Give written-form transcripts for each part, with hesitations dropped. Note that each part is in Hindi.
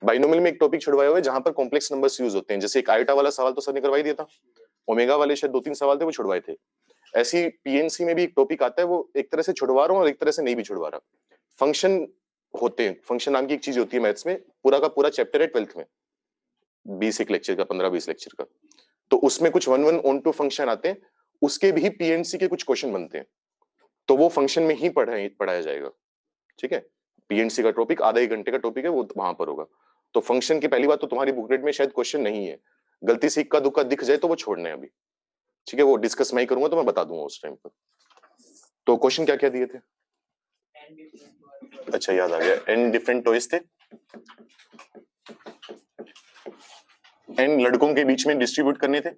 बाइनोमियल में एक टॉपिक छुड़वाया हुआ है जहां पर कॉम्प्लेक्स नंबर्स यूज होते हैं, जैसे एक आयोटा वाला सवाल तो सर ने करवाई दिया था, ओमेगा वाले शायद 2-3 सवाल थे वो छुड़वाए थे। ऐसी पीएनसी में भी एक टॉपिक आता है, वो एक तरह से छुड़वा रहा हूँ और एक तरह से नहीं भी छुड़वा रहा। फंक्शन होते हैं, फंक्शन नाम की एक चीज होती है मैथ्स में, पूरा का पूरा चैप्टर है 12th में, 20 एक लेक्चर का, 15-20 लेक्चर का। तो उसमें कुछ 1-1 ऑन टू फंक्शन आते हैं, उसके भी पीएनसी के कुछ क्वेश्चन बनते हैं, तो वो फंक्शन में ही पढ़ाया जाएगा। ठीक है, पीएनसी का टॉपिक आधा एक घंटे का टॉपिक है, वो वहां पर होगा। तो फंक्शन की पहली बात तो तुम्हारी बुकलेट में शायद क्वेश्चन नहीं है, गलती से इक्का दुक्का दिख जाए तो वो छोड़ना है अभी। ठीक है, वो डिस्कस मैं ही करूंगा तो मैं बता दूंगा उस टाइम पर। तो क्वेश्चन क्या क्या दिए थे? अच्छा याद आ गया, एन डिफरेंट टॉयज थे, एन लड़कों के बीच में डिस्ट्रीब्यूट करने थे,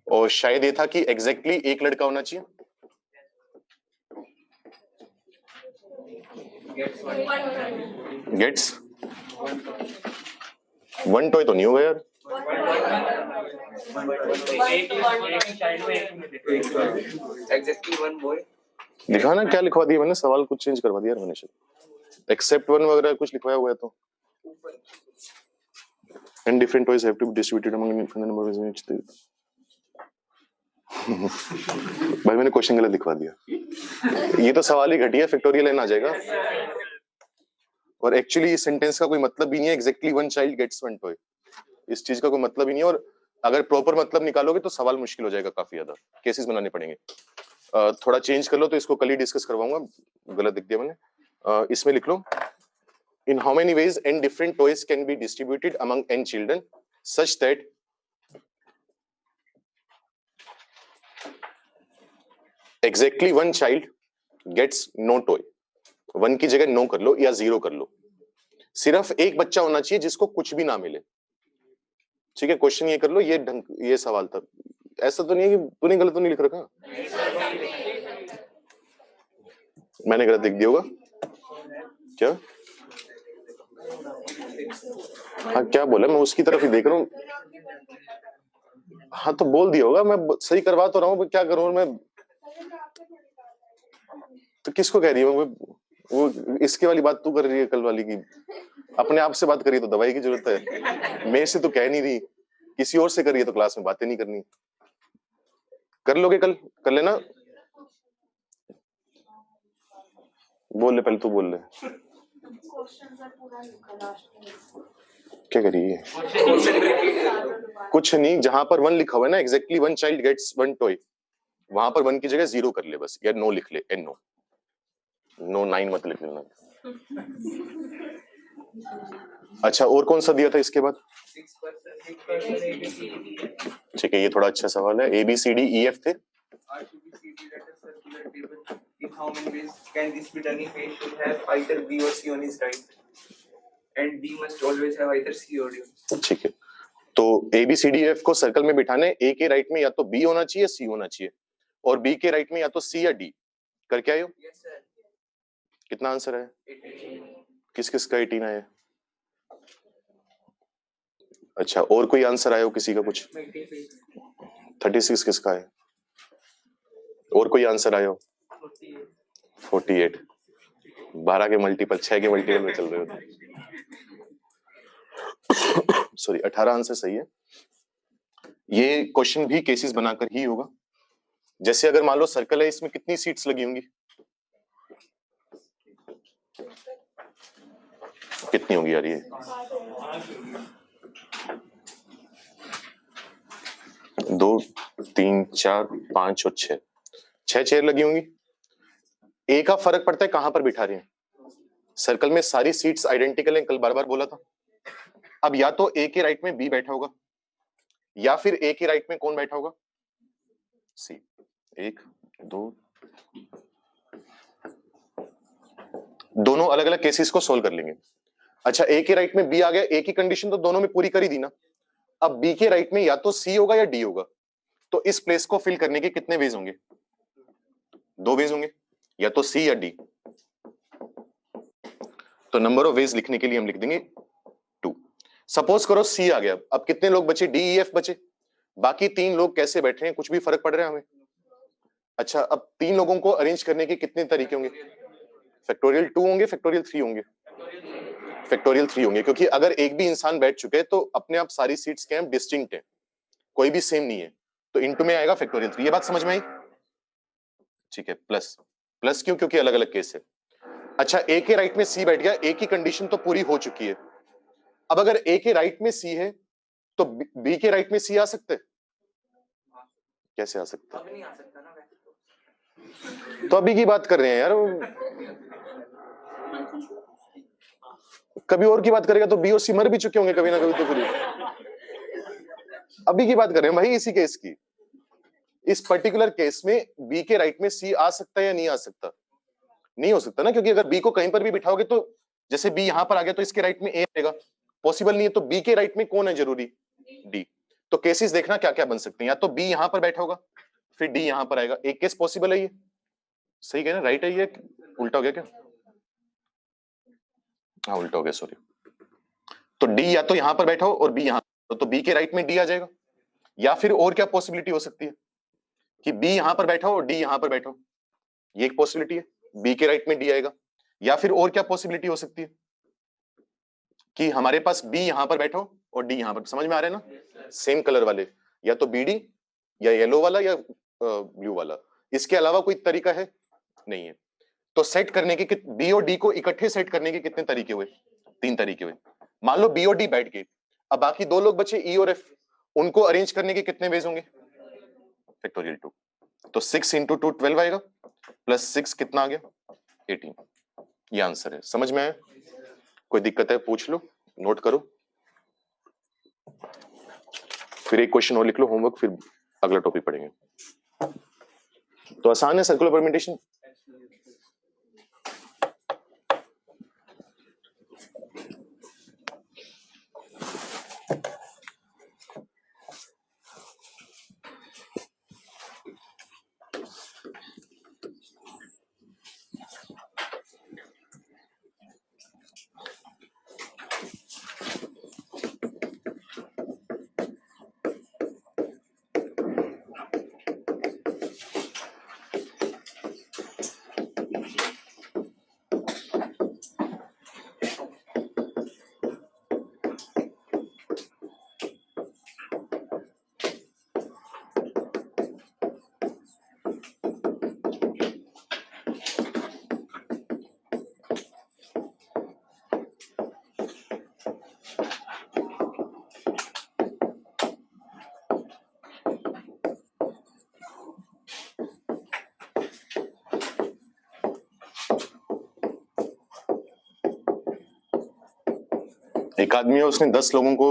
और शायद ये था कि एग्जैक्टली एक लड़का होना चाहिए। गेट्स वन टॉय तो नहीं होगा यार, दिखा ना क्या लिखवा दिया मैंने, सवाल कुछ चेंज करवा दिया मैंने, एक्सेप्ट वन वगैरह कुछ लिखवाया हुआ है तो। And different toys have to be distributed among infinite number of ways. भाई मैंने क्वेश्चन गलत लिखवा दिया, ये तो सवाल ही घटिया, फैक्टोरियल एन आ जाएगा, और एक्चुअली इस सेंटेंस का कोई मतलब भी नहीं है, exactly one child gets one toy, इस चीज का कोई मतलब ही नहीं है, और अगर प्रॉपर मतलब निकालोगे तो सवाल मुश्किल हो जाएगा, काफी ज्यादा केसेस बनाने पड़ेंगे। थोड़ा चेंज कर लो, तो इसको कल ही डिस्कस करवाऊंगा, गलत लिख दिया मैंने। इसमें लिख लो, in how many ways n different toys can be distributed among n children such that exactly one child gets no toy। One की जगह नो कर लो या जीरो कर लो, सिर्फ एक बच्चा होना चाहिए जिसको कुछ भी ना मिले। ठीक है, क्वेश्चन ये कर लो, ये ये सवाल था, ऐसा तो नहीं है कि तूने गलत तो नहीं लिख रखा, मैंने गलत लिख दिया होगा क्या? हाँ क्या बोला, मैं उसकी तरफ ही देख रहा हूँ। हाँ तो बोल दिया होगा, मैं सही करवा तो रहा हूँ, क्या करूँ मैं, तो किसको कह रही हूँ वो इसके वाली बात तू कर रही है, कल वाली की अपने आप से बात करी तो दवाई की जरूरत है, मेरे से तो कह नहीं रही, किसी और से करिए तो क्लास में बातें नहीं करनी। कर लोगे कल, कर लेना, बोल ले, पहले तू बोल ले। क्या करिए, कुछ नहीं, जहां पर वन लिखा हुआ है ना, exactly one child gets one toy, वहां पर वन की जगह जीरो कर ले बस, या नो लिख ले, एन नो, नो 9 मत लिख लेना। अच्छा और कौन सा दिया था इसके बाद? ठीक है, ये थोड़ा अच्छा सवाल है, A B C D E F थे, in how many ways can this be done if A should have either B or C on his right and B must always have either C or D। ठीक है, तो A B C D F को सर्कल में बिठाने, A के राइट में या तो B होना चाहिए C होना चाहिए, और B के राइट में या तो C या D। करके आए हो? yes, sir। कितना आंसर है? 18। किस किस का 18 आया? अच्छा, और कोई आंसर आया हो किसी का कुछ? 36 किसका है? और कोई आंसर आया हो? 48। 12 के मल्टीपल, 6 के मल्टीपल में चल रहे हो, सॉरी 18 आंसर सही है। ये क्वेश्चन भी केसेस बनाकर ही होगा, जैसे अगर मान लो सर्कल है, इसमें कितनी सीट्स लगी होंगी, कितनी होंगी यार ये? 2 3 4 5 और 6 चेयर लगी होंगी। ए का फर्क पड़ता है कहां पर बिठा रहे हैं, सर्कल में सारी सीट्स आइडेंटिकल हैं, कल बार बार बोला था। अब या तो ए के राइट में बी बैठा होगा, या फिर ए के राइट में कौन बैठा होगा? सी। 1 2, दोनों अलग अलग केसेस को सोल्व कर लेंगे। अच्छा, ए के राइट में बी आ गया, ए की कंडीशन तो दोनों में पूरी कर ही दी ना। अब बी के राइट में या तो सी होगा या डी होगा, तो इस प्लेस को फिल करने के कितने वेज होंगे? 2 वेज होंगे, या तो सी या डी। तो नंबर ऑफ वेज लिखने के लिए हम लिख देंगे 2। सपोज करो सी आ गया, अब कितने लोग बचे? डी ई एफ बचे, बाकी 3 लोग कैसे बैठे हैं, कुछ भी फर्क पड़ रहा है हमें? अच्छा, अब 3 लोगों को अरेंज करने के कितने तरीके होंगे? फैक्टोरियल 2 होंगे, फैक्टोरियल 3 होंगे? फैक्टोरियल 3 होंगे, क्योंकि अगर एक भी इंसान बैठ चुके हैं तो अपने आप सारी सीट्स के हम डिस्टिंक्ट है, कोई भी सेम नहीं है, तो इनटू में आएगा फैक्टोरियल 3। ये बात समझ में आई? ठीक है, प्लस प्लस क्यों? क्योंकि अलग अलग केस है। अच्छा, ए के राइट में सी बैठ गया, ए की कंडीशन तो पूरी हो चुकी है। अब अगर ए के राइट में सी है तो बी के राइट में सी आ सकते? कैसे आ सकते? अब नहीं आ सकता ना तो अभी की बात कर रहे हैं यार, कभी और की बात करेगा तो बी और सी मर भी चुके होंगे कभी ना कभी, तो फिर अभी की बात कर रहे हैं भाई इसी केस की। इस पर्टिकुलर केस में बी के राइट में सी आ सकता है या नहीं आ सकता? नहीं हो सकता ना, क्योंकि अगर बी को कहीं पर भी बिठाओगे तो जैसे बी यहां पर आ गया तो इसके राइट में ए आएगा, पॉसिबल नहीं है। तो बी के राइट में कौन है जरूरी? डी। तो केसेस देखना क्या क्या बन सकते हैं, या तो बी यहां पर बैठा होगा फिर डी यहां पर आएगा, एक केस पॉसिबल है ये। सही कहना, राइट है ये, उल्टा हो गया क्या? हाँ उल्टा हो गया, सॉरी। तो डी या तो यहां पर बैठा हो और बी यहां, तो बी के राइट में डी आ जाएगा। या फिर और क्या पॉसिबिलिटी हो सकती है कि बी यहां पर बैठा हो और डी यहां पर बैठा हो, ये एक पॉसिबिलिटी है, बी के राइट में डी आएगा। या फिर और क्या पॉसिबिलिटी हो सकती है कि हमारे पास बी यहां पर बैठा हो और डी यहां पर। समझ में आ रहा है ना? सेम कलर वाले, या तो बी डी, या येलो वाला, या ब्लू वाला। इसके अलावा कोई तरीका है? नहीं है। तो सेट करने के बी और डी को इकट्ठे सेट करने के कितने तरीके हुए? 3 तरीके हुए। मान लो बी और डी बैठ गए, अब बाकी 2 लोग बचे ई और एफ, उनको अरेंज करने के कितने वेज होंगे? फैक्टोरियल 2। तो 6 इंटू 2 12 आएगा, प्लस 6 कितना आ गया? 18। ये आंसर है। समझ में आया? कोई दिक्कत है पूछ लो, नोट करो। फिर एक क्वेश्चन और लिख लो होमवर्क, फिर अगला टॉपिक पढ़ेंगे। तो आसान है सर्कुलर परम्यूटेशन। एक आदमी है, उसने 10 लोगों को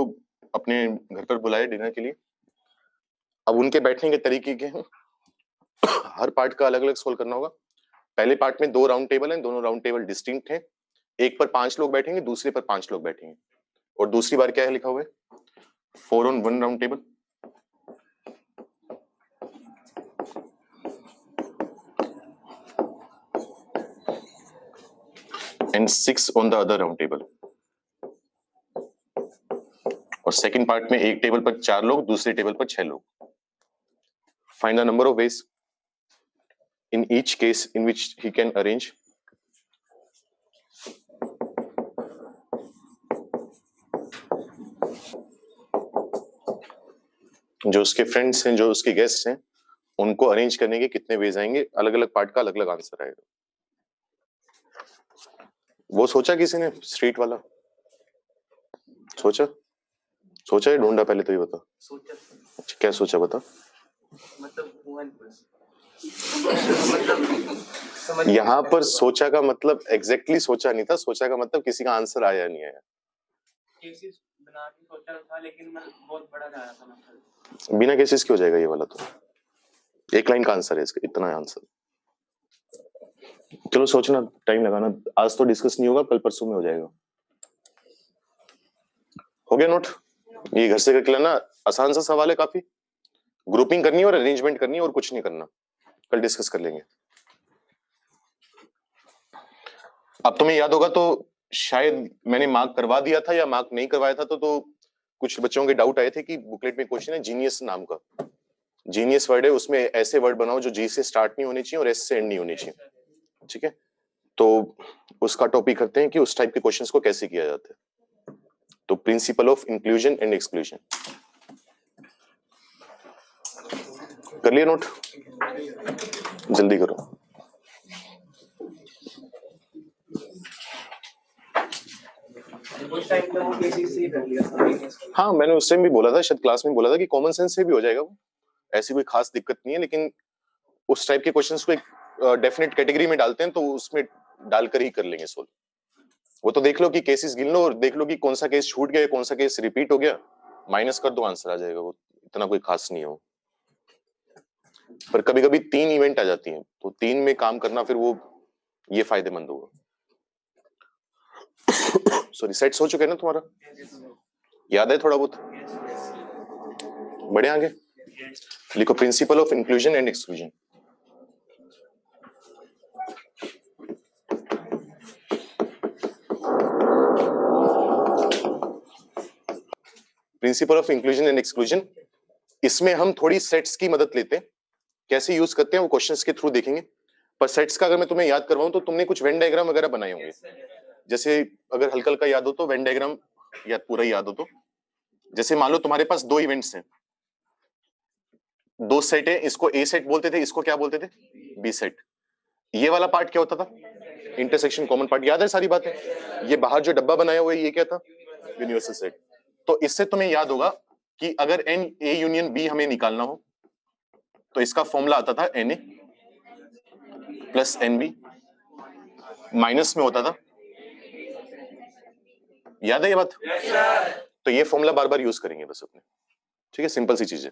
अपने घर पर बुलाया डिनर के लिए। अब उनके बैठने के तरीके के हैं, हर पार्ट का अलग अलग सोल्व करना होगा। पहले पार्ट में 2 राउंड टेबल हैं, दोनों राउंड टेबल डिस्टिंक्ट हैं। एक पर 5 लोग बैठेंगे, दूसरे पर 5 लोग बैठेंगे। और दूसरी बार क्या है लिखा हुआ है? 4 on 1 round table and 6 on the other round table. और सेकंड पार्ट में एक टेबल पर 4 लोग, दूसरे टेबल पर 6 लोग। Find the number of veg in each case in which he can arrange जो उसके फ्रेंड्स हैं, जो उसके गेस्ट हैं, उनको अरेंज करने के कितने वेज आएंगे। अलग अलग पार्ट का अलग अलग आंसर आएगा। वो सोचा किसी ने? स्ट्रीट वाला सोचा? सोचा है ढूंढा? पहले तो ये बता। सोचा। अच्छा, क्या सोचा बता। मतलब यहाँ पर सोचा का मतलब एग्जैक्टली सोचा नहीं था, सोचा का मतलब किसी का आंसर आया नहीं आया। केसेस बना के सोचा था, लेकिन मैं बहुत बड़ा जा रहा था मतलब। बिना केसेस क्यों हो जाएगा ये वाला? तो एक लाइन का आंसर है इसका, इतना आंसर। चलो सोचना, टाइम लगाना, आज तो डिस्कस नहीं होगा, कल परसों में हो जाएगा। हो गया नोट? ये घर से करके लाना, आसान सा सवाल है काफी। ग्रुपिंग करनी है और अरेंजमेंट करनी है, और कुछ नहीं करना। कल डिस्कस कर लेंगे। अब तुम्हें याद होगा तो शायद मैंने मार्क करवा दिया था या मार्क नहीं करवाया था, तो कुछ बच्चों के डाउट आए थे कि बुकलेट में क्वेश्चन है जीनियस नाम का। जीनियस वर्ड है, उसमें ऐसे वर्ड बनाओ जो जी से स्टार्ट नहीं होने चाहिए और एस से एंड नहीं होने चाहिए। ठीक है, तो उसका टॉपिक करते हैं कि उस टाइप के क्वेश्चंस को कैसे किया जाता है। तो principle of inclusion and exclusion कर लिया नोट, जल्दी करो। उस टाइम पे वो केसेस से ही कर लिया था। हाँ, मैंने उस टाइम भी बोला था, शायद क्लास में बोला था कि कॉमन सेंस से भी हो जाएगा वो, ऐसी कोई खास दिक्कत नहीं है, लेकिन उस टाइप के क्वेश्चंस को एक डेफिनेट कैटेगरी में डालते हैं तो उसमें डालकर ही कर लेंगे सोल्व। वो तो देख लो कि केसेस गिन लो और देख लो कि कौन सा केस छूट गया, कौन सा केस रिपीट हो गया, माइनस कर दो, आंसर आ जाएगा। वो इतना कोई खास नहीं है वो। पर कभी कभी 3 इवेंट आ जाती हैं तो 3 में काम करना फिर वो ये फायदेमंद होगा। सॉरी, सेट्स हो चुके हैं ना तुम्हारा, याद है थोड़ा बहुत? बढ़े आगे लिखो principle of inclusion and exclusion. Principle of inclusion and exclusion, इसमें हम थोड़ी सेट्स की मदद लेते हैं। कैसे यूज करते हैं वो क्वेश्चंस के थ्रू देखेंगे। पर सेट्स का अगर मैं तुम्हें याद करवाऊं तो तुमने कुछ वेन डायग्राम वगैरह बनाए होंगे। जैसे अगर हल्का हल्का याद हो तो वेन डायग्राम, या पूरा याद हो तो, जैसे मान लो तुम्हारे पास 2 इवेंट्स हैं, 2 सेट है, इसको ए सेट बोलते थे, इसको क्या बोलते थे? B set. ये वाला पार्ट क्या होता था? Intersection common part. याद है सारी बातें? ये बाहर जो डब्बा बनाया हुआ है ये क्या था? Universal set. तो इससे तुम्हें याद होगा कि अगर एन ए यूनियन बी हमें निकालना हो तो इसका फॉर्मूला आता था n A plus n B, minus में होता था। याद है ये बात? तो ये फॉर्मूला बार बार यूज करेंगे बस अपने, ठीक है? सिंपल सी चीज है।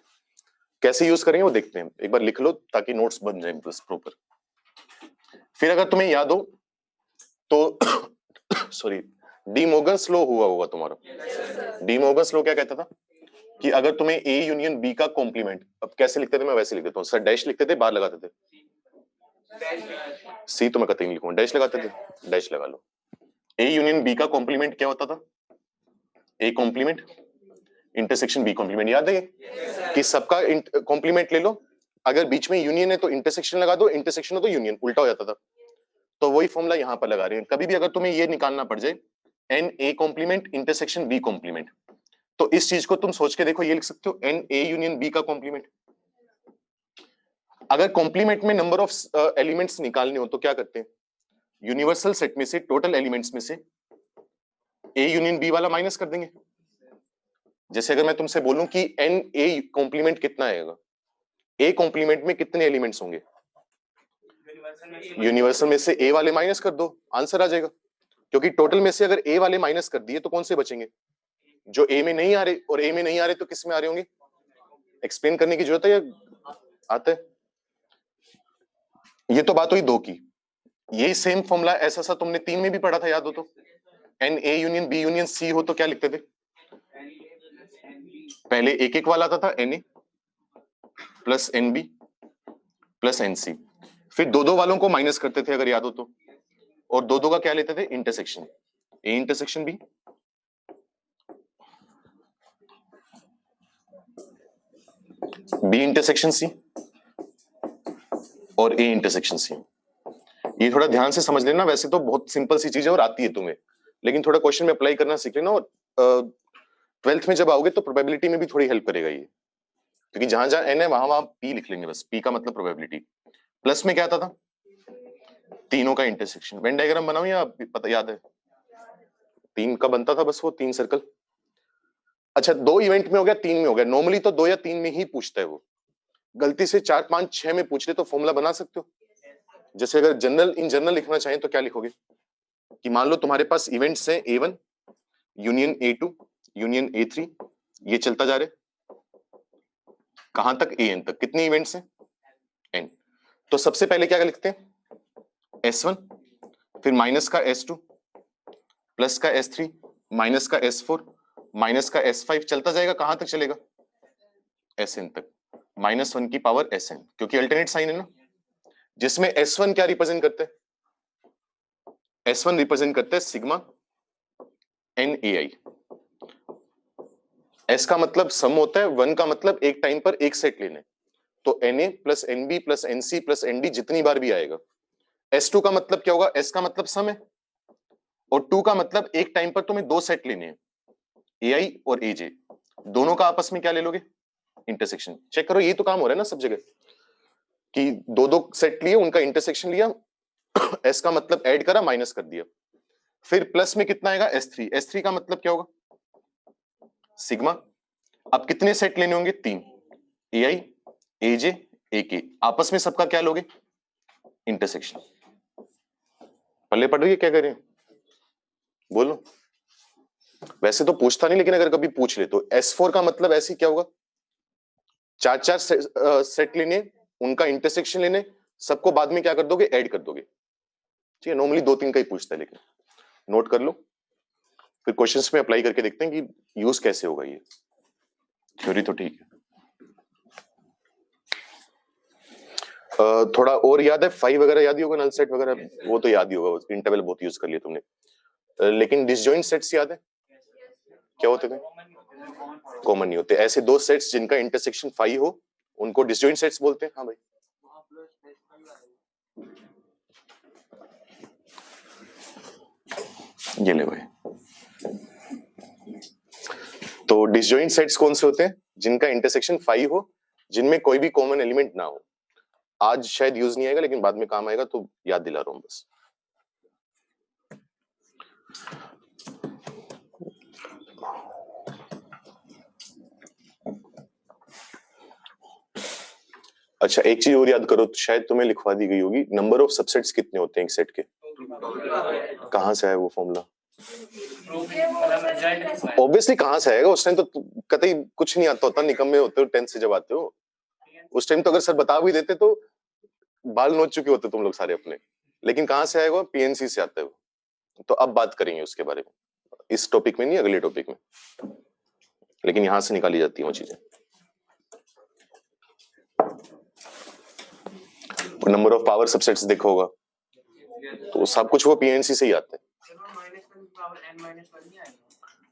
कैसे यूज करेंगे वो देखते हैं, एक बार लिख लो ताकि नोट्स बन जाए बस प्रॉपर। फिर अगर तुम्हें याद हो तो सॉरी, डी मोर्गन्स लॉ हुआ होगा तुम्हारा। डी मोर्गन्स लॉ क्या कहता था कि अगर तुम्हें ए यूनियन बी का कॉम्प्लीमेंट, अब कैसे लिखते थे? मैं वैसे लिख देता हूँ सर, डैश लिखते थे, बार लगाते थे। सी तो मैं कतई नहीं लिखूंगा, डैश लगाते थे, डैश लगा लो। ए यूनियन बी का कॉम्प्लीमेंट क्या होता था? A complement intersection B complement. याद है कि सबका कॉम्प्लीमेंट ले लो, अगर बीच में यूनियन है तो इंटरसेक्शन लगा दो, इंटरसेक्शन हो तो यूनियन, उल्टा हो जाता था। तो वही फॉर्मूला यहां पर लगा रहे हैं। कभी भी अगर तुम्हें ये निकालना पड़ जाए n A complement intersection B complement, तो इस चीज को तुम सोच के देखो, ये लिख सकते हो एन ए यूनियन बी का कॉम्प्लीमेंट। अगर कॉम्प्लीमेंट में नंबर ऑफ एलिमेंट्स निकालने हो तो क्या करते हैं? यूनिवर्सल सेट में से टोटल एलिमेंट्स में से ए यूनियन बी वाला माइनस कर देंगे। जैसे अगर मैं तुमसे बोलूं कि एन ए कॉम्प्लीमेंट कितना आएगा, ए कॉम्प्लीमेंट में कितने एलिमेंट्स होंगे? यूनिवर्सल में से ए वाले माइनस कर दो, आंसर आ जाएगा। क्योंकि टोटल में से अगर ए वाले माइनस कर दिए तो कौन से बचेंगे? जो ए में नहीं आ रहे, और ए में नहीं आ रहे तो किस में आ रहे होंगे? एक्सप्लेन करने की जरूरत है या आता है? ये तो बात हुई 2 की। यही सेम फॉर्मूला ऐसा सा तुमने 3 में भी पढ़ा था, याद हो तो? N A union B union C हो तो क्या लिखते थे? पहले एक एक वाला आता था, n A plus n B plus n C, फिर 2 वालों को माइनस करते थे अगर याद हो तो, और 2 का क्या लेते थे? Intersection, A intersection B, B intersection C, और ए इंटरसेक्शन सी। ये थोड़ा ध्यान से समझ लेना, वैसे तो बहुत सिंपल सी चीज है और आती है तुम्हें, लेकिन थोड़ा क्वेश्चन में अप्लाई करना सीख लेना, और 12th में जब आओगे तो प्रोबेबिलिटी में भी थोड़ी हेल्प करेगा ये, क्योंकि जहां जहां एन है वहां वहां पी लिख लेंगे बस, पी का मतलब प्रोबेबिलिटी। प्लस में क्या आता था? तीनों का इंटरसेक्शन। वेन डायग्राम बनाऊं या पता याद है? 3 का बनता था बस वो 3 सर्कल। अच्छा, 2 इवेंट में हो गया, 3 में हो गया। नॉर्मली तो 2 या 3 में ही पूछता है वो, गलती से 4 5 6 में पूछ ले तो फॉर्मूला बना सकते हो। जैसे अगर जनरल इन जनरल लिखना चाहें तो क्या लिखोगे कि मान लो तुम्हारे पास इवेंट्स हैं A1 union A2 union A3, ये चलता जा रहा है कहां तक? AN तक। कितने इवेंट्स हैं? N। तो सबसे पहले क्या लिखते हैं? S1, फिर माइनस का S2, प्लस का S3, माइनस का S4, माइनस का S5, चलता जाएगा कहां तक चलेगा? Sn तक, -1 की पावर Sn, क्योंकि अल्टरनेट साइन है ना। जिसमें S1 क्या रिप्रेजेंट करते हैं? S1 रिप्रेजेंट करते हैं सिग्मा NAI। S का मतलब सम होता है, 1 का मतलब एक टाइम पर एक सेट लेने, तो Na plus NB plus NC plus ND जितनी बार भी आएगा, S2 का मतलब क्या होगा? S का मतलब सम है और 2 का मतलब एक टाइम पर तुम्हें दो सेट लेने हैं, AI और AJ, दोनों का आपस में क्या ले लोगे? इंटरसेक्शन। चेक करो, ये तो काम हो रहा है ना सब जगह कि दो दो सेट लिए, उनका इंटरसेक्शन लिया, S का मतलब ऐड करा, माइनस कर दिया, फिर प्लस में कितना आएगा? S3। S3 का मतलब क्या होगा? सिग्मा। अब कितने सेट लेने होंगे? 3, AI, AJ, AK, आपस में सबका क्या लोगे? इंटरसेक्शन। पल्ले पड़ रही है क्या करें? बोलो। वैसे तो पूछता नहीं, लेकिन अगर कभी पूछ ले तो S4 का मतलब ऐसे क्या होगा? चार चार सेट लेने, उनका इंटरसेक्शन लेने, सबको बाद में क्या कर दोगे? ऐड कर दोगे। ठीक है, नॉर्मली 2-3 का ही पूछता है, लेकिन नोट कर लो, फिर क्वेश्चंस में अप्लाई करके देखते हैं कि यूज कैसे होगा ये। थ्योरी तो ठीक है। थोड़ा और याद है? 5 वगैरह याद ही होगा, नल सेट वगैरह वो तो याद ही होगा, इंटरवल बहुत यूज कर लिया तुमने। लेकिन डिसजॉइंट सेट्स याद है क्या होते थे? कॉमन नहीं होते। ऐसे दो सेट्स जिनका इंटरसेक्शन 5 हो, उनको डिसजॉइंट सेट्स बोलते हैं। हाँ भाई, ये ले भाई। तो डिसजॉइंट सेट्स कौन से होते हैं? जिनका इंटरसेक्शन 5 हो, जिनमें कोई भी कॉमन एलिमेंट ना हो। आज शायद यूज नहीं आएगा, लेकिन बाद में काम आएगा, तो याद दिला रहा हूं बस। अच्छा, एक चीज और याद करो, तो शायद तुम्हें लिखवा दी गई होगी, नंबर ऑफ सबसेट्स कितने होते हैं एक सेट के? कहां से आया वो फॉर्मूला? ऑब्वियसली कहां से आएगा? उस टाइम तो कतई कुछ नहीं आता होता, निकम्मे होते हो 10th से जब आते हो। उस टाइम तो अगर सर बता भी देते तो बाल नोच चुके होते तुम लोग सारे अपने। लेकिन कहां से आएगा? PNC से आता है वो। तो अब बात करेंगे उसके बारे में, इस टॉपिक में नहीं, अगले टॉपिक में, लेकिन यहां से निकाली जाती है वो चीजें। नंबर ऑफ पावर सबसेट्स देखा होगा, तो सब कुछ वो PNC से ही आता है।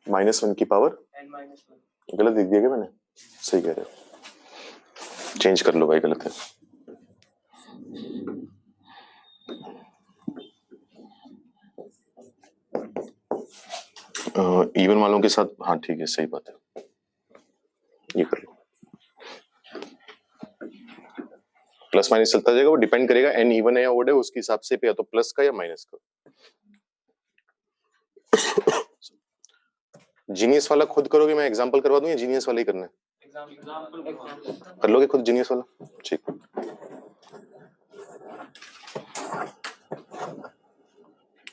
-1 की पावर गलत लिख दिया क्या मैंने? सही कह रहे हो, चेंज कर लो भाई, गलत है। इवन वालों के साथ, हाँ ठीक है, सही बात है, ये कर लो। प्लस माइनस चलता जाएगा, वो डिपेंड करेगा n इवन है या ओड है, उसके हिसाब से या तो प्लस का या माइनस का। जीनियस वाला खुद करोगे, मैं एग्जांपल करवा दूं, या जीनियस वाला ही करना है? कर लोगे खुद जीनियस वाला? ठीक।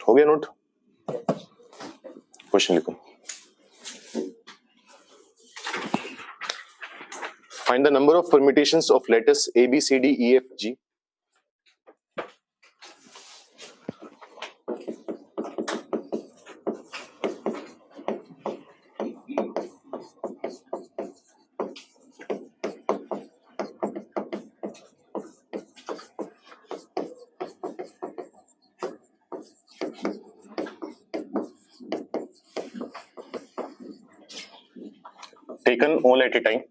हो गया नोट? क्वेश्चन लिखो। Find the number of permutations of letters A, B, C, D, E, F, G. Taken all at a time.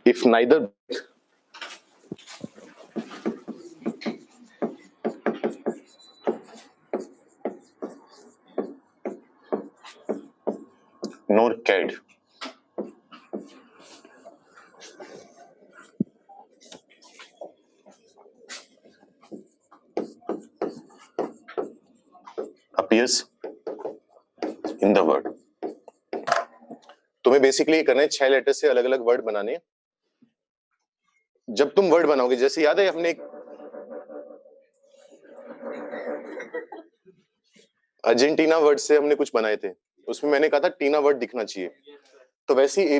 If neither nor CAD appears in the word. तुम्हें बेसिकली करना है 6 लेटर से अलग अलग वर्ड बनाने। जब तुम वर्ड बनाओगे, जैसे याद है हमने अर्जेंटीना वर्ड से हमने कुछ बनाए थे, उसमें मैंने कहा था टीना वर्ड दिखना चाहिए। तो वैसे ही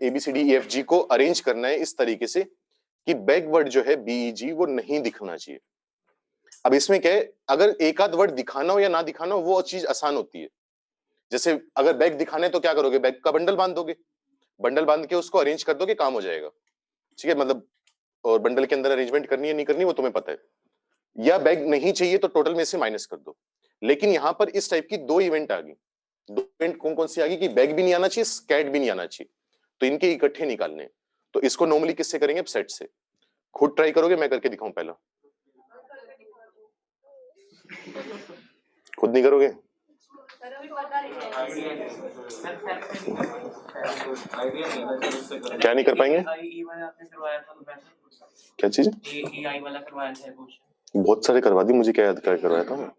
ABCDEFG को अरेंज करना है इस तरीके से कि बैक वर्ड जो है BEG वो नहीं दिखना चाहिए। अब इसमें क्या है, अगर एक आध वर्ड दिखाना हो या ना दिखाना हो, वो चीज आसान होती है। जैसे अगर बैग दिखाना है तो क्या करोगे? बैग का बंडल बांध दोगे, बंडल बांध के उसको अरेंज कर दोगे, काम हो जाएगा। ठीक है, मतलब और बंडल के अंदर अरेंजमेंट करनी है नहीं करनी वो तुम्हें पता है। या बैग नहीं चाहिए तो टोटल में से माइनस कर दो। लेकिन यहां पर इस टाइप की दो इवेंट आ गई, दो इवेंट कौन कौन सी आ गई कि बैग भी नहीं आना चाहिए, कैट भी नहीं आना चाहिए, तो इनके इकट्ठे निकालने हैं। तो इसको नॉर्मली किससे करेंगे? अब सेट से। खुद ट्राई करोगे, मैं करके दिखाऊं पहला? खुद नहीं करोगे? क्या नहीं कर पाएंगे? क्या चीज? बहुत सारे करवा दी, मुझे क्या याद क्या करवाया था?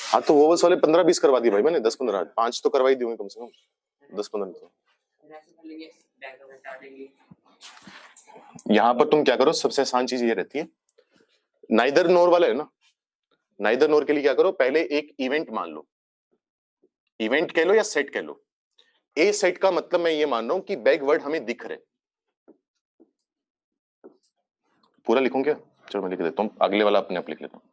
हाँ तो वोवल्स वाले 15-20 करवा दी भाई मैंने, 10-15, 5 तो करवाई दी होंगी कम से कम, 10-15 तो। यहाँ पर तुम क्या करो, सबसे आसान चीज ये रहती है, नाइदर नोर वाला है ना, नाइदर नोर के लिए क्या करो, पहले एक इवेंट मान लो, इवेंट कह लो या सेट कह लो। ए सेट का मतलब मैं ये मान रहा हूं कि बैग वर्ड हमें दिख रहे। पूरा लिखूं क्या? चलो मैं लिख देता हूं, अगले वाला अपने आप लिख लेता हूं।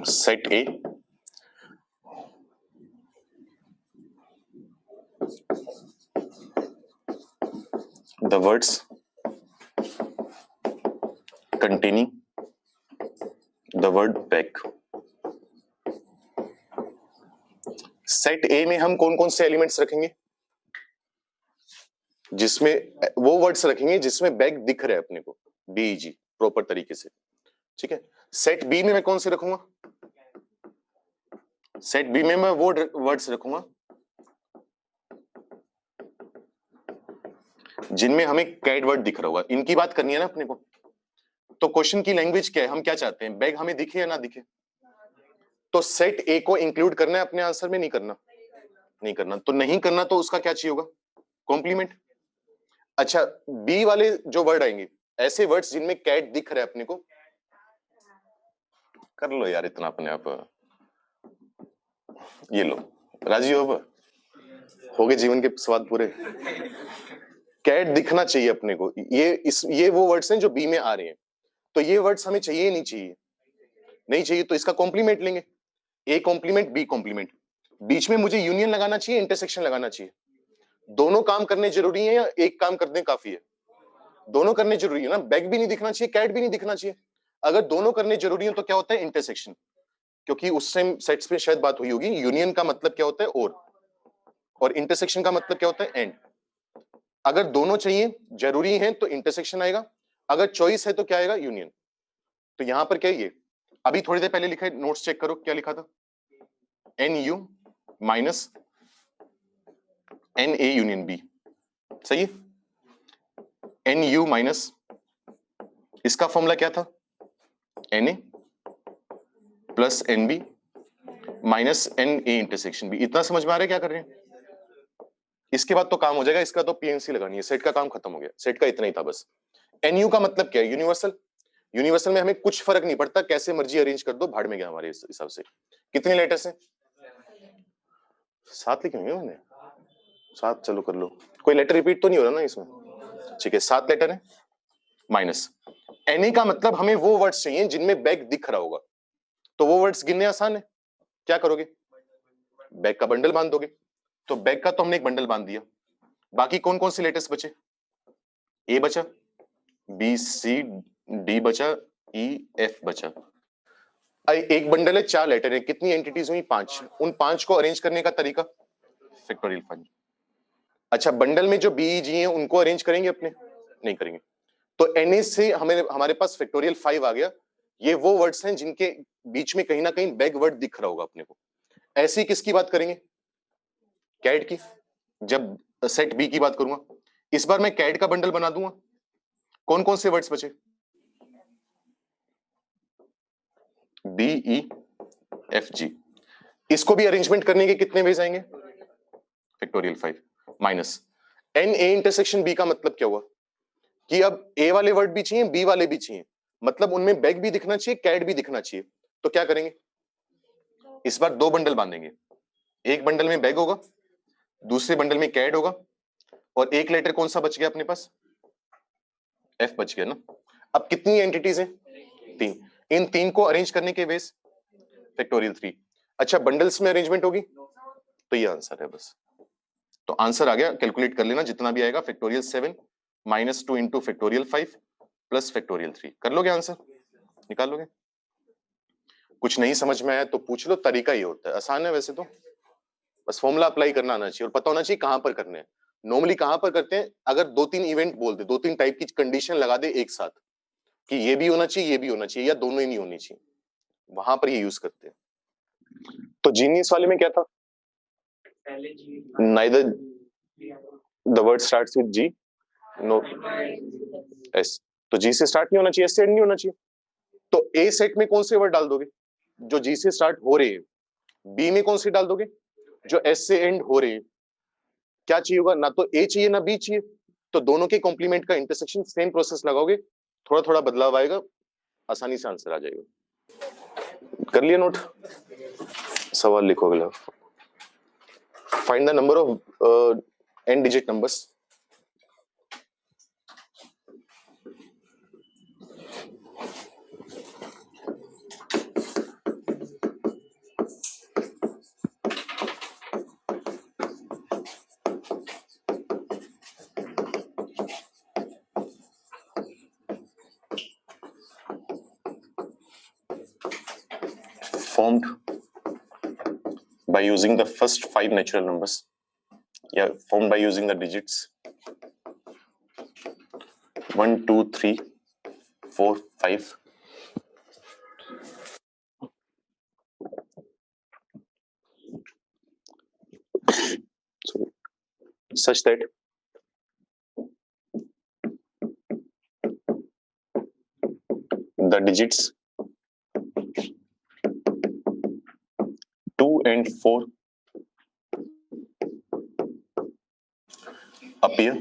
Set A the words containing the word bag। Set ए में हम कौन कौन से एलिमेंट्स रखेंगे? जिसमें वो वर्ड्स रखेंगे जिसमें बैग दिख रहा है अपने को, बीजी प्रॉपर तरीके से, ठीक है। सेट बी में मैं कौन से रखूंगा? सेट बी में मैं वो वर्ड्स रखूंगा जिनमें हमें कैट वर्ड दिख रहा होगा। इनकी बात करनी है ना अपने को, तो क्वेश्चन की लैंग्वेज क्या है, हम क्या चाहते हैं, बैग हमें दिखे या ना दिखे? तो सेट ए को इंक्लूड करना है अपने आंसर में, नहीं करना? नहीं करना, तो नहीं करना तो उसका क्या चाहिए होगा? कॉम्प्लीमेंट। अच्छा, बी वाले जो वर्ड आएंगे, ऐसे वर्ड्स जिनमें कैट दिख रहा है अपने को, कर लो यार इतना अपने आप, ये लो राजी हो, हो गए जीवन के स्वाद पूरे। कैट दिखना चाहिए अपने को, ये वो वर्ड्स हैं जो बी में आ रहे हैं, तो ये वर्ड्स हमें चाहिए नहीं चाहिए? नहीं चाहिए, तो इसका कॉम्प्लीमेंट लेंगे, ए कॉम्प्लीमेंट बी कॉम्प्लीमेंट। बीच में मुझे यूनियन लगाना चाहिए, इंटरसेक्शन लगाना चाहिए? दोनों काम करने जरूरी है या एक काम करने काफी है? दोनों करने जरूरी है ना, बैग भी नहीं दिखना चाहिए, कैट भी नहीं दिखना चाहिए। अगर दोनों करने जरूरी है तो क्या होता है? इंटरसेक्शन। क्योंकि उस टाइम सेट्स पे शायद बात हुई होगी, यूनियन का मतलब क्या होता है? और इंटरसेक्शन का मतलब क्या होता है? एंड। अगर दोनों चाहिए, जरूरी है, तो इंटरसेक्शन आएगा, अगर चॉइस है तो क्या आएगा? यूनियन। तो यहां पर क्या है, ये अभी थोड़ी देर पहले लिखा है, नोट्स चेक करो क्या लिखा था, n U minus n A union B, सही है? एन यू माइनस, इसका फॉर्मूला क्या था? N A plus n B minus n A intersection B. इतना समझ में आ रहा है क्या कर रहे हैं? इसके बाद तो काम हो जाएगा, इसका तो पीएनसी लगानी है, सेट का काम खत्म हो गया, सेट का इतना ही था बस। एनयू का मतलब क्या है? यूनिवर्सल। यूनिवर्सल में हमें कुछ फर्क नहीं पड़ता, कैसे मर्जी अरेंज कर दो, भाड़ में गया हमारे हिसाब से। कितने लेटर्स हैं? 7 लिखे होंगे मैंने, 7, चलो कर लो, कोई लेटर रिपीट तो नहीं हो रहा ना इसमें? ठीक है, 7 लेटर है। माइनस एनए का मतलब हमें वो वर्ड्स चाहिए जिनमें बैग दिख रहा होगा, तो वो वर्ड्स गिनने आसान है। क्या करोगे? बैग का बंडल बांध दोगे, तो बैग का तो हमने एक बंडल बांध दिया, बाकी कौन कौन से लेटर्स बचे? ए बचा, बी सी डी बचा, ई एफ बचा। एक बंडल है, 4 लेटर है, कितनी एंटिटीज हुई? 5। उन 5 को अरेंज करने का तरीका फैक्टोरियल 5। अच्छा, बंडल में जो बी जी हैं उनको अरेंज करेंगे अपने? नहीं करेंगे, तो एनए से हमें हमारे पास फैक्टोरियल 5 आ गया। ये वो वर्ड्स हैं जिनके बीच में कहीं ना कहीं बैग वर्ड दिख रहा होगा अपने को। ऐसी किसकी बात करेंगे? कैट की। जब सेट बी की बात करूंगा, इस बार मैं कैट का बंडल बना दूंगा। कौन कौन से वर्ड्स बचे? B E F G. इसको भी अरेंजमेंट करने के कितने वेज आएंगे? Factorial 5 minus n A intersection B का मतलब क्या हुआ कि अब ए वाले वर्ड भी चाहिए, बी वाले भी चाहिए, मतलब उनमें बैग भी दिखना चाहिए, कैट भी दिखना चाहिए। तो क्या करेंगे? इस बार 2 बंडल बांधेंगे, एक बंडल में बैग होगा, दूसरे बंडल में कैट होगा, और एक लेटर कौन सा बच गया अपने पास? एफ बच गया ना। अब कितनी एंटिटीज हैं? 3। इन 3 को अरेंज करने के वेज फैक्टोरियल 3। अच्छा, बंडल्स में अरेंजमेंट होगी, तो ये आंसर है बस। तो आंसर आ गया, कैलकुलेट कर लेना जितना भी आएगा, factorial 7 minus 2 into factorial 5 plus factorial 3। कर लोगे आंसर? निकाल लोगे? कुछ नहीं समझ में आया तो पूछ लो, तरीका ये होता है, आसान है वैसे तो, बस फॉर्मूला अप्लाई करना आना चाहिए और पता होना चाहिए कहां पर करने हैं। नॉर्मली कहां पर करते हैं, अगर दो तीन इवेंट बोल दे, दो तीन टाइप की कंडीशन लगा दे एक साथ कि ये भी होना चाहिए, ये भी होना चाहिए, या दोनों ही नहीं होनी चाहिए, वहां पर ये यूज करते हैं। तो जीनियस वाले में क्या था, पहले G neither the word starts with G, no S, तो जी से स्टार्ट नहीं होना चाहिए, एस से एंड नहीं होना चाहिए। तो ए सेट में कौन से वर्ड डाल दोगे, जो जी से स्टार्ट हो रहे हैं। बी में कौन से डाल दोगे, जो एस से एंड हो रहे हैं। क्या चाहिए होगा, ना तो ए चाहिए ना बी चाहिए, तो दोनों के कॉम्प्लीमेंट का इंटरसेक्शन, सेम प्रोसेस लगाओगे, थोड़ा थोड़ा बदलाव आएगा, आसानी से आंसर आ जाएगा। कर लिया नोट, सवाल लिखो अगला। Find the number of n digit numbers. Formed by using the first 5 natural numbers. Yeah, formed by using the digits 1, 2, 3, 4, 5. Such that the digits 2 and 4 appear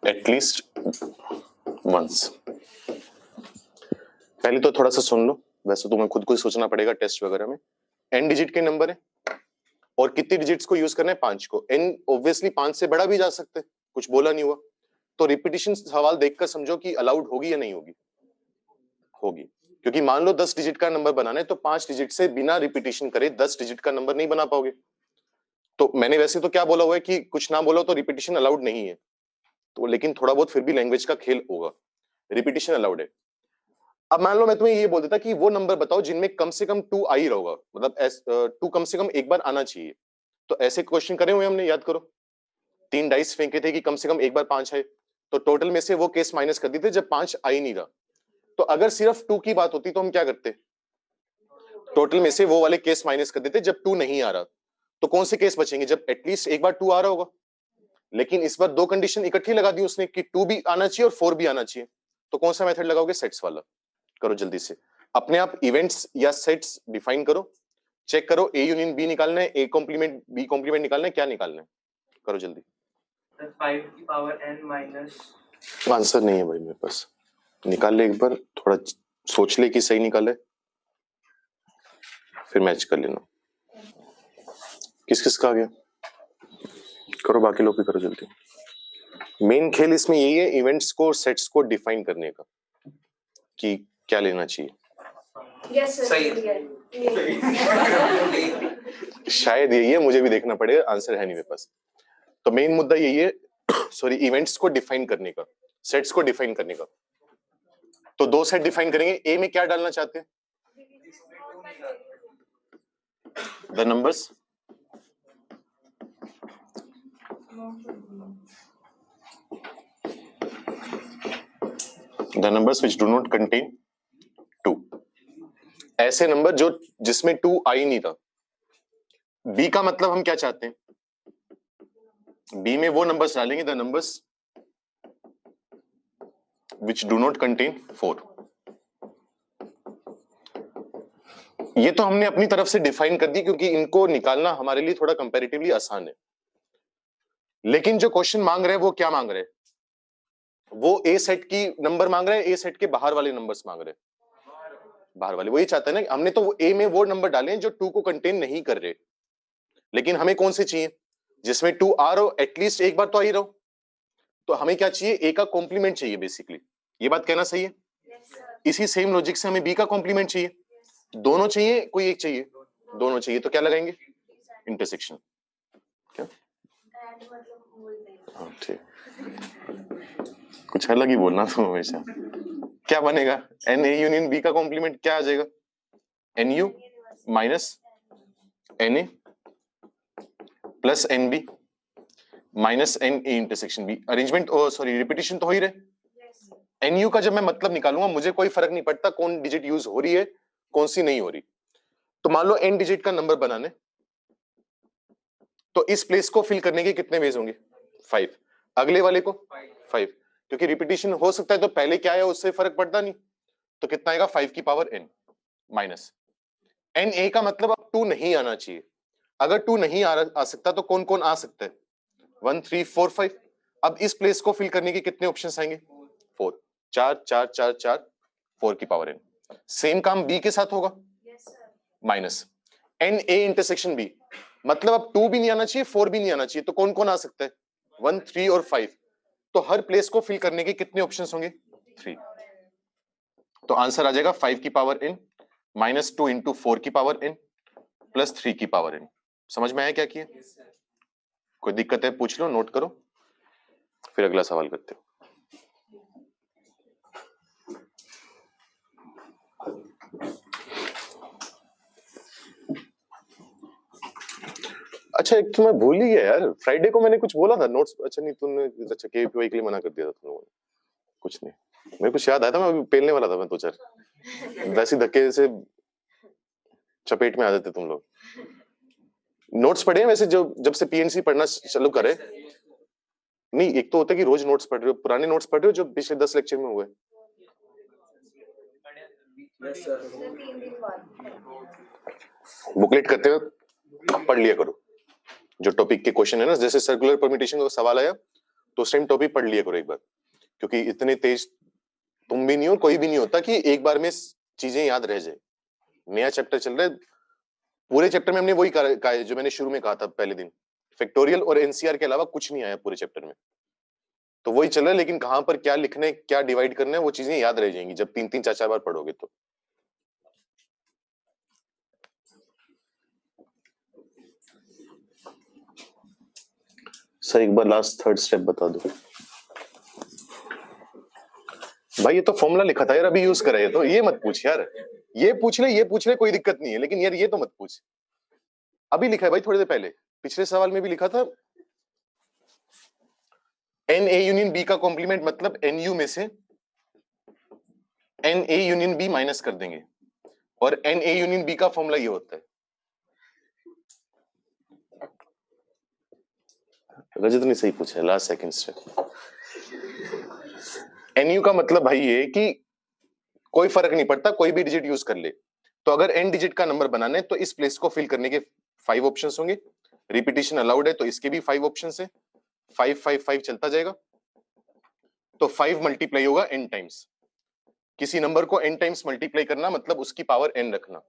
at least once. पहले तो थोड़ा सा सुन लो, वैसे तुम्हें खुद को ही सोचना पड़ेगा टेस्ट वगैरह में। n डिजिट के नंबर है और कितने डिजिट्स को यूज करना है, 5 को। n ऑब्वियसली 5 से बड़ा भी जा सकते हैं, कुछ बोला नहीं हुआ, तो रिपीटिशन सवाल देखकर समझो कि अलाउड होगी या नहीं होगी, होगी, क्योंकि मान लो 10 डिजिट का नंबर बनाना है तो 5 डिजिट से बिना रिपीटिशन करे 10 डिजिट का नंबर नहीं बना पाओगे। तो मैंने वैसे तो क्या बोला हुआ है कि कुछ ना बोला तो रिपीटिशन अलाउड नहीं है, तो लेकिन थोड़ा बहुत फिर भी लैंग्वेज का खेल होगा, रिपीटिशन अलाउड है। अब मान लो मैं तुम्हें ये बोल देता कि वो नंबर बताओ जिनमें कम से कम 2 आ ही रहा होगा, मतलब 2 कम से कम एक बार आना चाहिए। तो ऐसे क्वेश्चन करे हुए हमने, याद करो, 3 डाइस फेंके थे कि कम से कम एक बार 5 है, तो टोटल में से वो केस माइनस कर देते जब 5 आ ही नहीं रहा। तो अगर सिर्फ 2 की बात होती तो हम क्या करते, टोटल में से वो वाले केस माइनस कर देते जब 2 नहीं आ रहा। तो कौन से केस बचेंगे, जब एटलीस्ट एक बार 2 आ रहा होगा। लेकिन इस बार दो कंडीशन इकट्ठी लगा दी उसने कि 2 भी आना चाहिए और 4 भी आना चाहिए। तो कौन सा मेथड लगाओगे, सेट्स वाला। करो जल्दी से, अपने आप इवेंट्स या सेट्स डिफाइन करो, चेक करो ए यूनियन बी निकालना है, ए कॉम्प्लीमेंट बी कॉम्प्लीमेंट निकालना है, क्या निकालना है, करो जल्दी। 5 की पावर n माइनस, आंसर नहीं है भाई मेरे पास, निकाल ले एक बार, थोड़ा सोच ले कि सही निकाले, फिर मैच कर लेना। किस किस का आ गया, करो, बाकी लोग भी करो जल्दी। मेन खेल इसमें यही है, इवेंट्स को सेट्स को डिफाइन करने का कि क्या लेना चाहिए। Yes, sir. सही शायद यही है, मुझे भी देखना पड़ेगा, आंसर है नहीं मेरे पास। तो मेन मुद्दा यही है, सॉरी, इवेंट्स को डिफाइन करने का, सेट्स को डिफाइन करने का। तो दो सेट डिफाइन करेंगे, ए में क्या डालना चाहते हैं, the numbers which do not contain 2, ऐसे नंबर जो जिसमें 2 आ ही नहीं था। बी का मतलब हम क्या चाहते हैं, बी में वो नंबर्स डालेंगे, the numbers which do not contain 4। ये तो हमने अपनी तरफ से डिफाइन कर दी क्योंकि इनको निकालना हमारे लिए थोड़ा कंपैरेटिवली आसान है। लेकिन जो क्वेश्चन मांग रहे हैं वो क्या मांग रहे हैं, वो ए सेट की नंबर मांग रहे हैं, ए सेट के बाहर वाले नंबर्स मांग रहे हैं, बाहर वाले, वही चाहते हैं ना। हमने तो ए में वो नंबर डाले हैं जो 2 को कंटेन नहीं कर रहे, लेकिन हमें कौन से चाहिए, जिसमें 2 आ रहा हो, एटलीस्ट एक बार तो आ ही रहो। तो हमें क्या चाहिए, ए का कॉम्प्लीमेंट चाहिए बेसिकली, ये बात कहना सही है। Yes, sir. इसी सेम लॉजिक से हमें बी का कॉम्प्लीमेंट चाहिए, दोनों चाहिए, कोई एक चाहिए, दोनों चाहिए, तो क्या लगाएंगे, इंटरसेक्शन। क्या And मतलब बोलते हैं। हाँ, ठीक, कुछ अलग ही बोलना तुम हमेशा। क्या बनेगा, एन ए यूनियन बी का कॉम्प्लीमेंट क्या आ जाएगा, NU minus NA plus NB minus NA intersection B। Arrangement sorry repetition तो हो ही रहे। Yes, sir. NU का जब मैं मतलब निकालूंगा मुझे कोई फर्क नहीं पड़ता कौन डिजिट यूज हो रही है कौन सी नहीं हो रही। तो मान लो n डिजिट का नंबर बनाने, तो इस प्लेस को फिल करने के कितने वेज होंगे? 5। अगले वाले को 5, क्योंकि रिपीटिशन हो सकता है तो पहले क्या है उससे फर्क पड़ता नहीं। तो कितना आएगा 5 की पावर n माइनस NA का मतलब अब 2 नहीं आना चाहिए। अगर 2 नहीं आ सकता तो कौन कौन आ सकता है? 1 3 4 5। अब इस प्लेस को फिल करने के कितने ऑप्शंस आएंगे? 4। 4 4 4 4 4 की पावर n। सेम काम B के साथ होगा Yes, sir. Minus NA intersection B, मतलब अब 2 भी नहीं आना चाहिए 4 भी नहीं आना चाहिए, तो कौन कौन आ सकता है? 1 3 और 5। तो हर प्लेस को फिल करने के कितने ऑप्शंस होंगे? 3। तो आंसर आ जाएगा 5 की पावर n माइनस 2 इंटू 4 की पावर n प्लस 3 की पावर n। समझ में आया क्या किया? Yes, sir. कोई दिक्कत है पूछ लो, नोट करो, फिर अगला सवाल करते हो। अच्छा एक तो मैं भूल ही गया यार, फ्राइडे को मैंने कुछ बोला था नोट्स। अच्छा नहीं तुमने, अच्छा केपीवाई के लिए मना कर दिया था तुम लोगों ने। कुछ नहीं, मेरे कुछ याद आया था, मैं अभी पेलने वाला था मैं 2-4 वैसे धक्के से चपेट में आ जाते तुम लोग। नोट्स पढ़े हैं वैसे जब से पीएनसी पढ़ना चालू करे? नहीं, एक तो होता है कि रोज नोट्स पढ़ रहे हो, पुराने नोट्स पढ़ रहे हो जो पिछले 10 लेक्चर में हुए? Yes, sir. Sir, 3 दिन बाद. बुकलेट करते हो पढ़ लिया करो, जो टॉपिक के क्वेश्चन है ना, जैसे सर्कुलर परम्यूटेशन का सवाल आया तो उस टाइम टॉपिक पढ़ लिया करो एक बार, क्योंकि इतने तेज तुम भी नहीं हो, कोई भी नहीं होता कि एक बार में चीजें याद रह जाए। नया चैप्टर चल रहा है, पूरे चैप्टर में हमने वही कहा है जो मैंने शुरू में कहा था पहले दिन, फैक्टोरियल और एनसीआर के अलावा कुछ नहीं आया पूरे चैप्टर में। तो वही चल रहा है, लेकिन कहां पर क्या लिखना है क्या डिवाइड करना है वो चीजें याद रह जाएंगी जब 3-3 4-4 बार पढ़ोगे तो। सर एक बार लास्ट थर्ड स्टेप बता दो भाई। ये तो फॉर्मूला लिखा था यार, अभी यूज करा है, तो ये मत पूछ यार, ये पूछ ले कोई दिक्कत नहीं है, लेकिन यार ये तो मत पूछ। अभी लिखा है भाई थोड़ी देर पहले, पिछले सवाल में भी लिखा था। एन ए यूनियन बी का कॉम्प्लीमेंट मतलब एनयू में से n A union B minus कर देंगे, और एन ए यूनियन बी का फॉर्मूला ये होता है। रजत ने सही पूछा, लास्ट सेकंड स्टेप। एनयू का मतलब भाई ये कि कोई फर्क नहीं पड़ता, कोई भी डिजिट यूज कर ले। तो अगर एन डिजिट का नंबर बनाना है तो इस प्लेस को फिल करने के 5 ऑप्शंस होंगे। रिपीटिशन अलाउड है तो इसके भी 5 ऑप्शंस है। 5 5 5 चलता जाएगा, तो 5 मल्टीप्लाई होगा n टाइम्स। किसी नंबर को n टाइम्स मल्टीप्लाई करना मतलब उसकी पावर n रखना।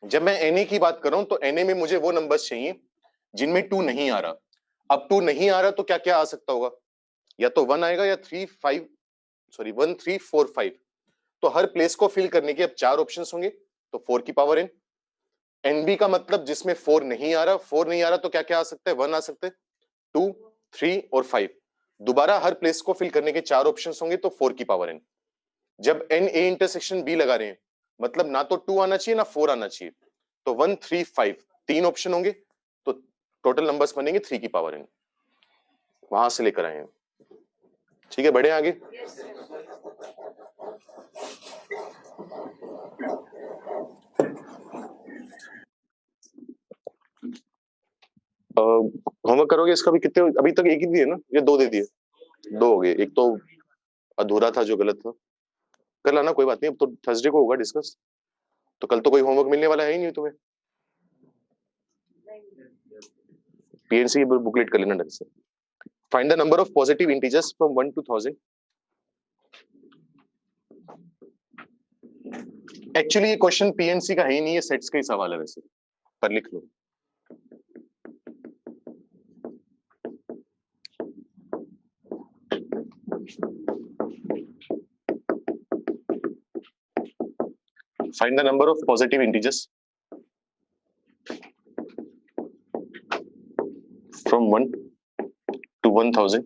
जब मैं na की बात कर रहा हूं तो na में मुझे वो नंबर्स चाहिए जिनमें 2 नहीं आ रहा। अब 2 नहीं आ रहा तो क्या क्या आ सकता होगा? या तो 1 आएगा या 3 5 सॉरी 1 3 4 5। तो हर प्लेस को फिल करने के अब 4 ऑप्शंस होंगे, तो 4 की पावर n। nb का मतलब जिसमें 4 नहीं आ रहा, 4 नहीं आ रहा तो क्या क्या आ सकता है? 1 आ सकते हैं, 2 3 और 5। दोबारा हर प्लेस को फिल करने के 4 ऑप्शंस होंगे, तो 4 की पावर n। जब n a इंटरसेक्शन b लगा रहे हैं मतलब ना तो 2 आना चाहिए ना 4 आना चाहिए, तो 1 3 5 तीन ऑप्शन होंगे, तो टोटल नंबर्स बनेंगे 3 की पावर n। वहां से लेकर आए हैं, ठीक है, बढ़े आगे। Yes, sir. होमवर्क करोगे इसका भी? कितने अभी तक? एक ही दिए ना या 2 दे दिए? 2 हो गए, एक तो अधूरा था जो गलत था। कर लाना, कोई बात नहीं, अब तो थर्सडे को होगा डिस्कस, तो कल तो कोई होमवर्क मिलने वाला है ही नहीं तुम्हें। पीएनसी की बुकलेट कर लेना ढंग से। Find the number of positive integers from 1 to 1000। Actually ये क्वेश्चन पीएनसी का है ही नहीं, ये सेट्स का ही सवाल है वैसे, पर लिख लो। Find the number of positive integers from 1 to 1000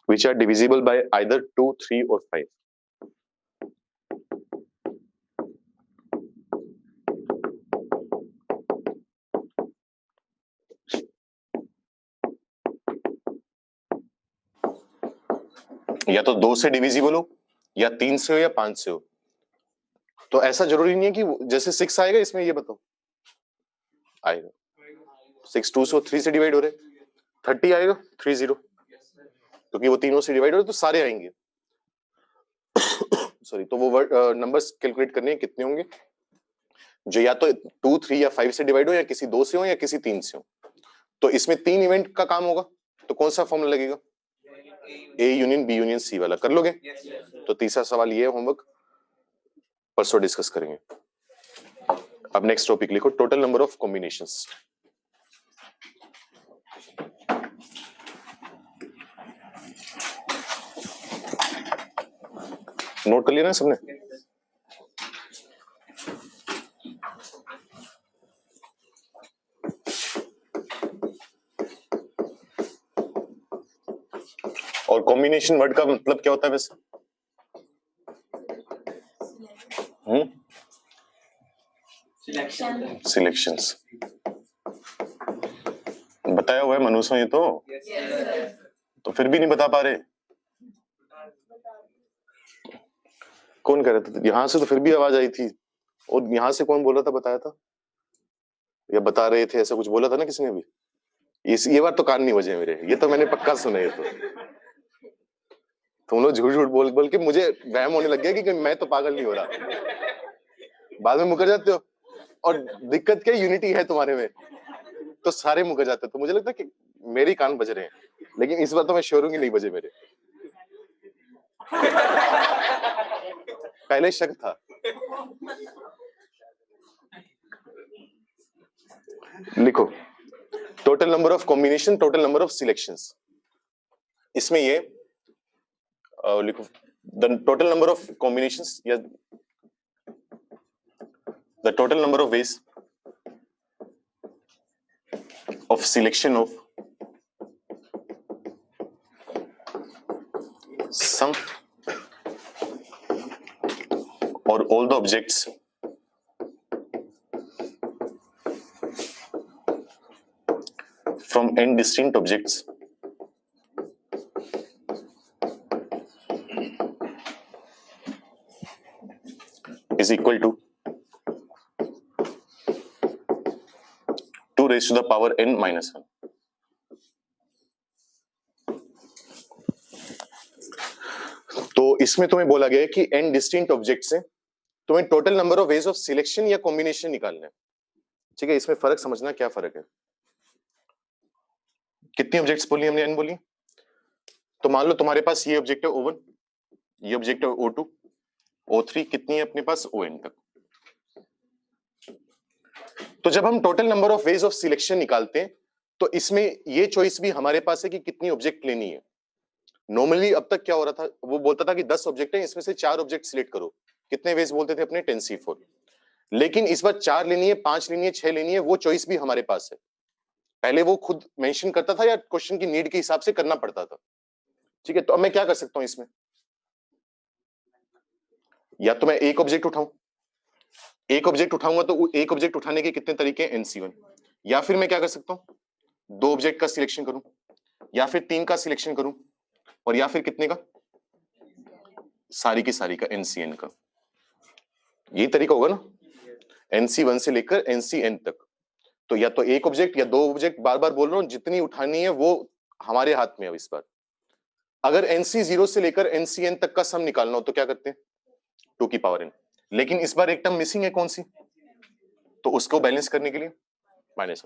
which are divisible by either 2, 3 or 5. या तो 2 से डिविजिबल हो, या 3 से हो, या 5 से हो। तो ऐसा जरूरी नहीं है कि जैसे 6 आएगा इसमें, ये बताओ आएगा 6 2 से 3 से डिवाइड हो रहे, 30 आएगा 30, क्योंकि वो तीनों से डिवाइड हो रहे तो सारे आएंगे। सॉरी, तो वो नंबर्स कैलकुलेट करने हैं कितने होंगे जो या तो 2 3 या 5 से डिवाइड हो, या किसी 2 से हो, या किसी 3 से हो। तो इसमें 3 इवेंट का काम होगा, तो कौन सा फॉर्मूला लगेगा? A union B union C वाला। कर लोगे? तो तीसरा सवाल ये है, होमवर्क परसों डिस्कस करेंगे। अब नेक्स्ट टॉपिक लिखो, total number of combinations. Note कर लिया ना सबने? और कॉम्बिनेशन वर्ड का मतलब क्या होता है वैसे? सिलेक्शंस। बताया हुआ है मनुष्य, ये तो फिर भी नहीं बता पा रहे। कौन कह रहा था? यहां से तो फिर भी आवाज आई थी, और यहां से कौन बोल रहा था? बताया था या बता रहे थे, ऐसा कुछ बोला था ना किसी ने भी? ये बार तो कान नहीं बजे मेरे, ये तो मैंने पक्का सुना। ये तो तुम लोग झूठ झूठ बोल बोल के मुझे वहम होने लग गया कि मैं तो पागल नहीं हो रहा। बाद में मुकर जाते हो, और दिक्कत क्या, यूनिटी है तुम्हारे में तो सारे मुकर जाते हैं। तो मुझे लगता है कि मेरे कान बज रहे हैं, लेकिन इस बार तो मैं श्योर हूं कि नहीं बजे मेरे। पहले शक था। लिखो, total number of combination, total number of selections. इसमें ये लिखो, the total number of combinations या the total number of ways of selection of some or all the objects from n distinct objects is equal to 2 raised to the power n minus 1। तो इसमें तुम्हें बोला गया है कि n डिस्टिंक्ट ऑब्जेक्ट से तुम्हें total number of ways of selection या कॉम्बिनेशन निकालना है। ठीक है, इसमें फर्क समझना, क्या फर्क है। कितनी ऑब्जेक्ट्स बोली हमने? n बोली। तो मान लो तुम्हारे पास ये ऑब्जेक्ट है O1, ये ऑब्जेक्ट है O2, O3, कितनी है अपने पास? On तक। तो जब हम total number of ways of selection निकालते हैं तो इसमें ये चॉइस भी हमारे पास है कि कितनी ऑब्जेक्ट लेनी है। नॉर्मली अब तक क्या हो रहा था, वो बोलता था कि 10 ऑब्जेक्ट है, इसमें से 4 ऑब्जेक्ट सिलेक्ट करो। कितने वेज बोलते थे अपने? 10C4। लेकिन इस बार 4 लेनी है, 5 लेनी है, 6 लेनी है, वो चॉइस भी हमारे पास है। पहले वो खुद मेंशन करता था या क्वेश्चन की नीड के हिसाब से करना पड़ता था। ठीक है, तो अब मैं क्या कर सकता हूं इसमें? या तो मैं एक ऑब्जेक्ट उठाऊं, एक ऑब्जेक्ट उठाऊंगा तो एक ऑब्जेक्ट उठाने के कितने तरीके हैं? NC1। या फिर मैं क्या कर सकता हूं? 2 ऑब्जेक्ट का सिलेक्शन करूं, या फिर 3 का सिलेक्शन करूं, और या फिर कितने का? सारी की सारी का, NCN का। यही तरीका होगा ना, NC1 से लेकर NCN तक। तो या तो एक ऑब्जेक्ट या 2 ऑब्जेक्ट, बार बार बोल रहा हूं, जितनी उठानी है वो हमारे हाथ में है इस बार। अगर NC0 से लेकर NCN तक का सम निकालना हो तो क्या करते हैं? 2 की पावर n। लेकिन इस बार एक टर्म मिसिंग है, कौन सी? तो उसको बैलेंस करने के लिए माइनस।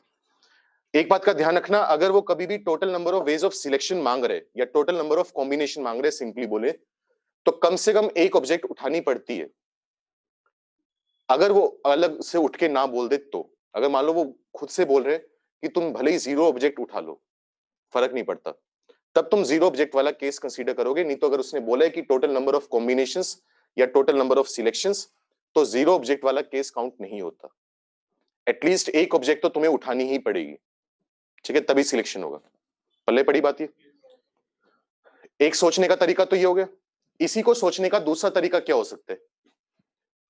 एक बात का ध्यान रखना, अगर वो कभी भी total number of ways of selection मांग रहे या टोटल नंबर ऑफ कॉम्बिनेशन मांग रहे, सिंपली बोले तो कम से कम एक ऑब्जेक्ट उठानी पड़ती है। अगर वो अलग से उठ के ना बोल दे तो, अगर मान लो वो खुद से बोल रहे कि तुम भले ही 0 ऑब्जेक्ट उठा लो, फर्क नहीं पड़ता, तब तुम 0 ऑब्जेक्ट वाला केस कंसीडर करोगे। नहीं तो अगर उसने बोला है कि टोटल नंबर ऑफ कॉम्बिनेशंस या टोटल नंबर ऑफ सिलेक्शंस, तो 0 ऑब्जेक्ट वाला केस काउंट नहीं होता। एटलीस्ट एक ऑब्जेक्ट तो तुम्हें उठानी ही पड़ेगी, ठीक है, तभी सिलेक्शन होगा। पल्ले पड़ी बात ये। एक सोचने का तरीका तो ये हो गया। इसी को सोचने का दूसरा तरीका क्या हो सकता है?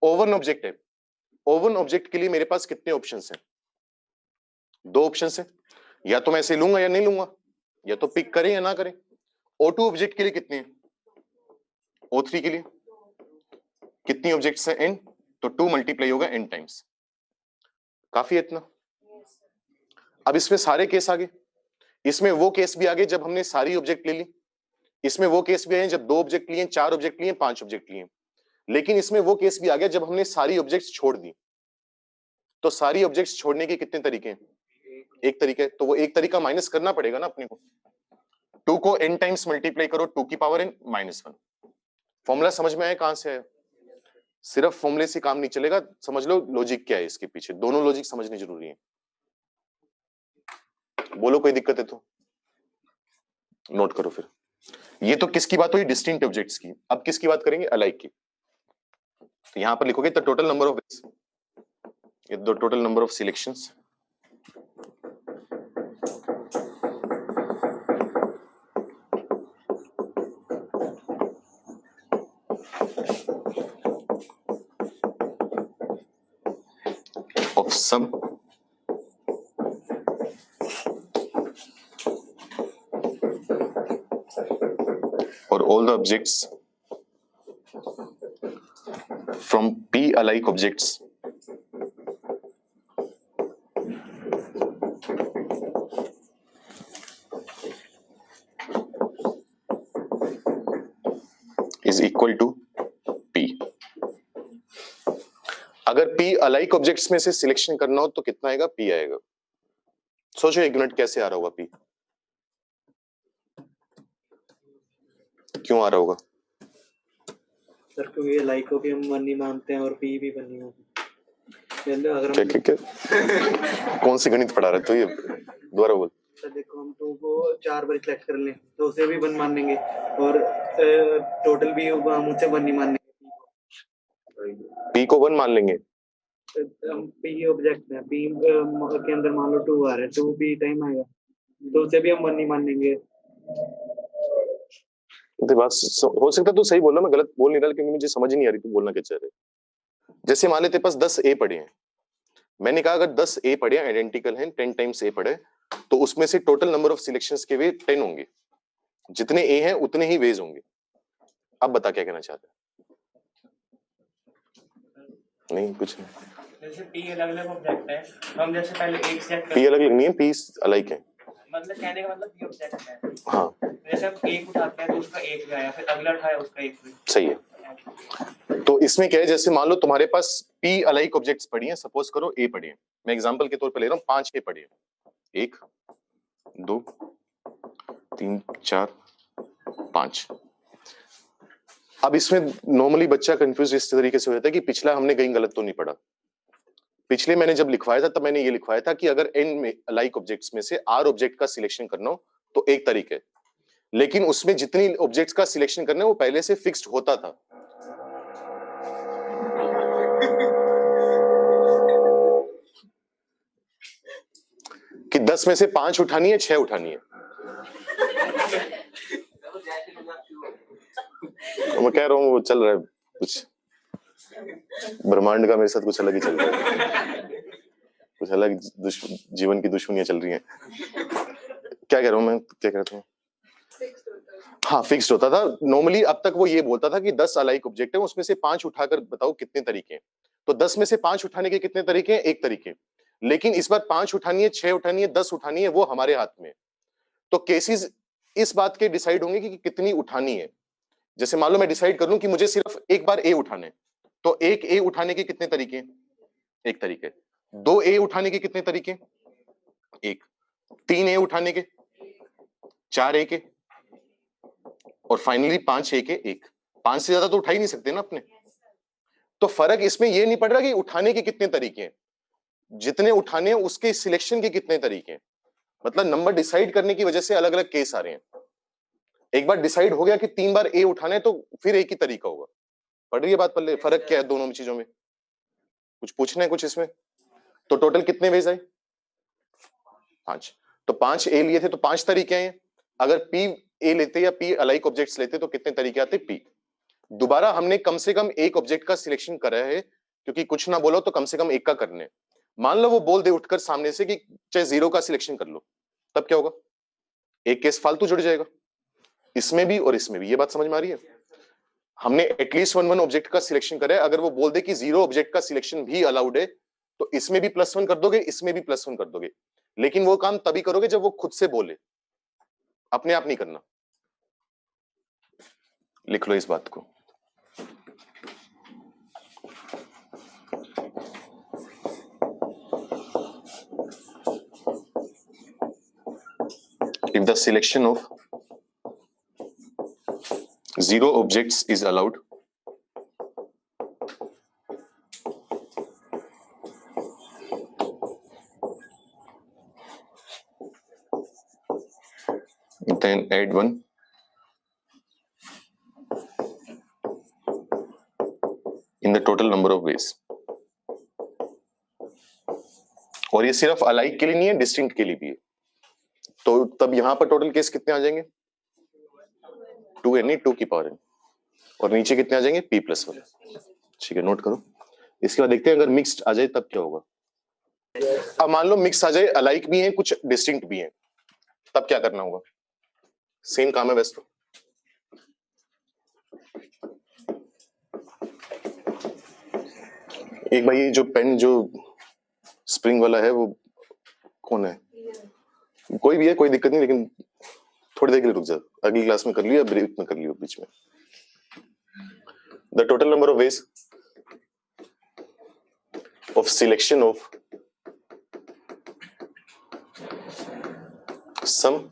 ओवन ऑब्जेक्ट है, ओवन ऑब्जेक्ट के लिए मेरे पास कितने ऑप्शंस हैं? 2 ऑप्शंस हैं, या तो मैं इसे लूंगा या नहीं लूंगा, या तो पिक करें या ना करें। O2 ऑब्जेक्ट के लिए कितने हैं? O3 के लिए कितनी ऑब्जेक्ट्स हैं n, तो 2 मल्टीप्लाई होगा n टाइम्स, काफी है इतना। अब इसमें सारे केस आ गए, इसमें वो केस भी आ गए जब हमने सारी ऑब्जेक्ट ले ली, इसमें वो केस भी आए जब 2 ऑब्जेक्ट लिए, 4 ऑब्जेक्ट लिए, 5 ऑब्जेक्ट लिए, लेकिन इसमें वो केस भी आ गया जब हमने सारी ऑब्जेक्ट्स छोड़ दी। तो सारी ऑब्जेक्ट्स छोड़ने के कितने तरीके हैं? एक तरीके, तो वो एक तरीका माइनस करना पड़ेगा ना अपने को। 2 को n टाइम्स मल्टीप्लाई करो 2 की पावर n -1। फॉर्मूला समझ में आया कहां से आया? सिर्फ फॉर्मूले से काम नहीं चलेगा, समझ लो लॉजिक क्या है इसके पीछे, दोनों लॉजिक समझनी जरूरी है। बोलो कोई दिक्कत है तो नोट करो फिर। ये तो किसकी बात हुई? डिस्टिंक्ट ऑब्जेक्ट्स की। अब किसकी बात करेंगे? अलाइक की। तो यहां पर लिखोगे the total number of the total number of selections of sum or all the objects from P alike objects is equal to P। अगर P अलाइक ऑब्जेक्ट्स में से सिलेक्शन करना हो तो कितना आएगा? P आएगा। सोचो एक मिनट कैसे आ रहा होगा P? क्यों आ रहा होगा? सर क्योंकि अलाइक को भी हम वन ही मानते हैं और पी भी वन ही मानते हैं। अगर हम क्या कौन सी गणित पढ़ा रहे तो ये दोबारा बोल। सर देखो हम 2 को 4 बार सिलेक्ट कर लें तो उसे भी वन मानेंगे और टोटल भी हम उसे वन ही मानेंगे। P को 1 मान लेंगे, हम पी ऑब्जेक्ट है, पी के अंदर मान लो 2 आ रहा है, 2 पी टाइम आएगा तो उसे भी हम वन ही मानेंगे। तो बात हो सकता है तो सही बोल रहा, मैं गलत बोल नहीं रहा, क्योंकि मुझे समझ नहीं आ रही तू बोलना क्या चाह रहे। जैसे मान ले तेरे पास 10 ए पड़े हैं, मैंने कहा अगर 10 ए पड़े हैं आइडेंटिकल हैं, 10 टाइम्स ए पड़े, तो उसमें से टोटल नंबर ऑफ सिलेक्शंस के वे 10 होंगे, जितने ए हैं उतने ही वेज होंगे। अब बता क्या कहना चाहता है? नहीं कुछ नहीं। जैसे P अलग-अलग ऑब्जेक्ट है, तो हम जैसे पहले एक सेट P अलग नहीं है, P अलाइक है। मतलब कहने का मतलब P ऑब्जेक्ट है। हाँ जैसे हम एक उठाते हैं तो उसका एक भी आया, फिर अगला उठाया उसका एक भी। सही है। तो इसमें क्या है, जैसे मान लो तुम्हारे पास P अलाइक ऑब्जेक्ट्स पड़ी हैं, सपोज करो ए पड़ी हैं, मैं एग्जांपल के तौर पर ले रहा हूँ, 5 ए पड़ी हैं, 1 2 3 4 5। अब इसमें नॉर्मली बच्चा कंफ्यूज इस तरीके से हो जाता है कि पिछला हमने कहीं गलत तो नहीं पढ़ा। पिछले मैंने जब लिखवाया था तब मैंने ये लिखवाया था कि अगर n में अलाइक ऑब्जेक्ट्स में से r ऑब्जेक्ट का सिलेक्शन करना हो तो एक तरीका है, लेकिन उसमें जितनी ऑब्जेक्ट्स का सिलेक्शन करना है वो पहले से फिक्स्ड होता था। कि 10 में से 5 उठानी है, 6 उठानी है। मैं कह रहा हूँ वो चल रहा है कुछ, ब्रह्मांड का मेरे साथ कुछ अलग ही चल रहा है, कुछ अलग जीवन की दुश्मनियां चल रही हैं। क्या कह रहा हूँ मैं, क्या कह रहा था? हाँ फिक्स्ड होता था नॉर्मली। अब तक वो ये बोलता था कि 10 अलाइक ऑब्जेक्ट है, उसमें से 5 उठाकर बताओ कितने तरीके हैं। तो 10 में से 5 उठाने के कितने तरीके हैं? एक तरीके। लेकिन इस बार 5 उठानी है, 6 उठानी है, 10 उठानी है, वो हमारे हाथ में। तो केसेस इस बात के डिसाइड होंगे कि कितनी उठानी है। जैसे मान लो मैं डिसाइड कर लूं कि मुझे सिर्फ एक बार ए उठाने, तो एक ए उठाने के कितने तरीके? एक तरीके। 2 ए उठाने के कितने तरीके? एक। 3 ए उठाने के, 4 ए के, और फाइनली 5 ए के एक। 5 से ज्यादा तो उठा ही नहीं सकते ना अपने। तो फर्क इसमें यह नहीं पड़ रहा कि उठाने के कितने तरीके हैं, जितने उठाने हैं उसके सिलेक्शन के कितने तरीके हैं। मतलब नंबर डिसाइड करने की वजह से अलग अलग केस आ रहे हैं। एक बार डिसाइड हो गया कि 3 बार ए उठाना है तो फिर एक ही तरीका होगा। पढ़ रही है बात? पल्ले फर्क क्या है दोनों चीजों में? कुछ पूछना है कुछ इसमें? तो टोटल कितने वेज आए? 5। तो 5 ए लिए थे तो 5 तरीके हैं। अगर पी ए लेते या पी अलाइक ऑब्जेक्ट्स लेते तो कितने तरीके आते? पी। दोबारा हमने कम से कम एक ऑब्जेक्ट का सिलेक्शन करा है, क्योंकि कुछ ना बोलो तो कम से कम एक का करने। मान लो वो बोल दे उठकर सामने से कि चाहे 0 का सिलेक्शन कर लो, तब क्या होगा? एक केस फालतू जुड़ जाएगा, इसमें भी और इसमें भी। ये बात समझ में आ रही है? हमने एटलीस्ट वन ऑब्जेक्ट का सिलेक्शन करा है। अगर वो बोल दे कि 0 ऑब्जेक्ट का सिलेक्शन भी अलाउड है तो इसमें भी +1 कर दोगे, इसमें भी +1 कर दोगे, लेकिन वो काम तभी करोगे जब वो खुद से बोले, अपने आप नहीं करना। लिख लो इस बात को। If the selection of 0 objects is allowed, then add 1 in the total number of ways. और ये सिर्फ अलाइक के लिए नहीं है, डिस्टिंक्ट के लिए भी है। तो तब यहां पर टोटल केस कितने आ जाएंगे? 2n, 2 की पावर n, और नीचे कितने आ जाएंगे? p+1। ठीक है, नोट करो। इसके बाद देखते हैं अगर मिक्स्ड आ जाए तब क्या होगा। अब मान लो मिक्स आ जाए, अलाइक भी है कुछ डिस्टिंक्ट भी है, तब क्या करना होगा? सेम काम है वैसे तो। एक भाई जो पेन जो स्प्रिंग वाला है वो कौन है? कोई भी है, कोई दिक्कत नहीं, लेकिन थोड़ी देर के लिए रुक जा, अगली क्लास में कर लियो, ब्रेक में कर लियो बीच में। The total number of ways of selection of some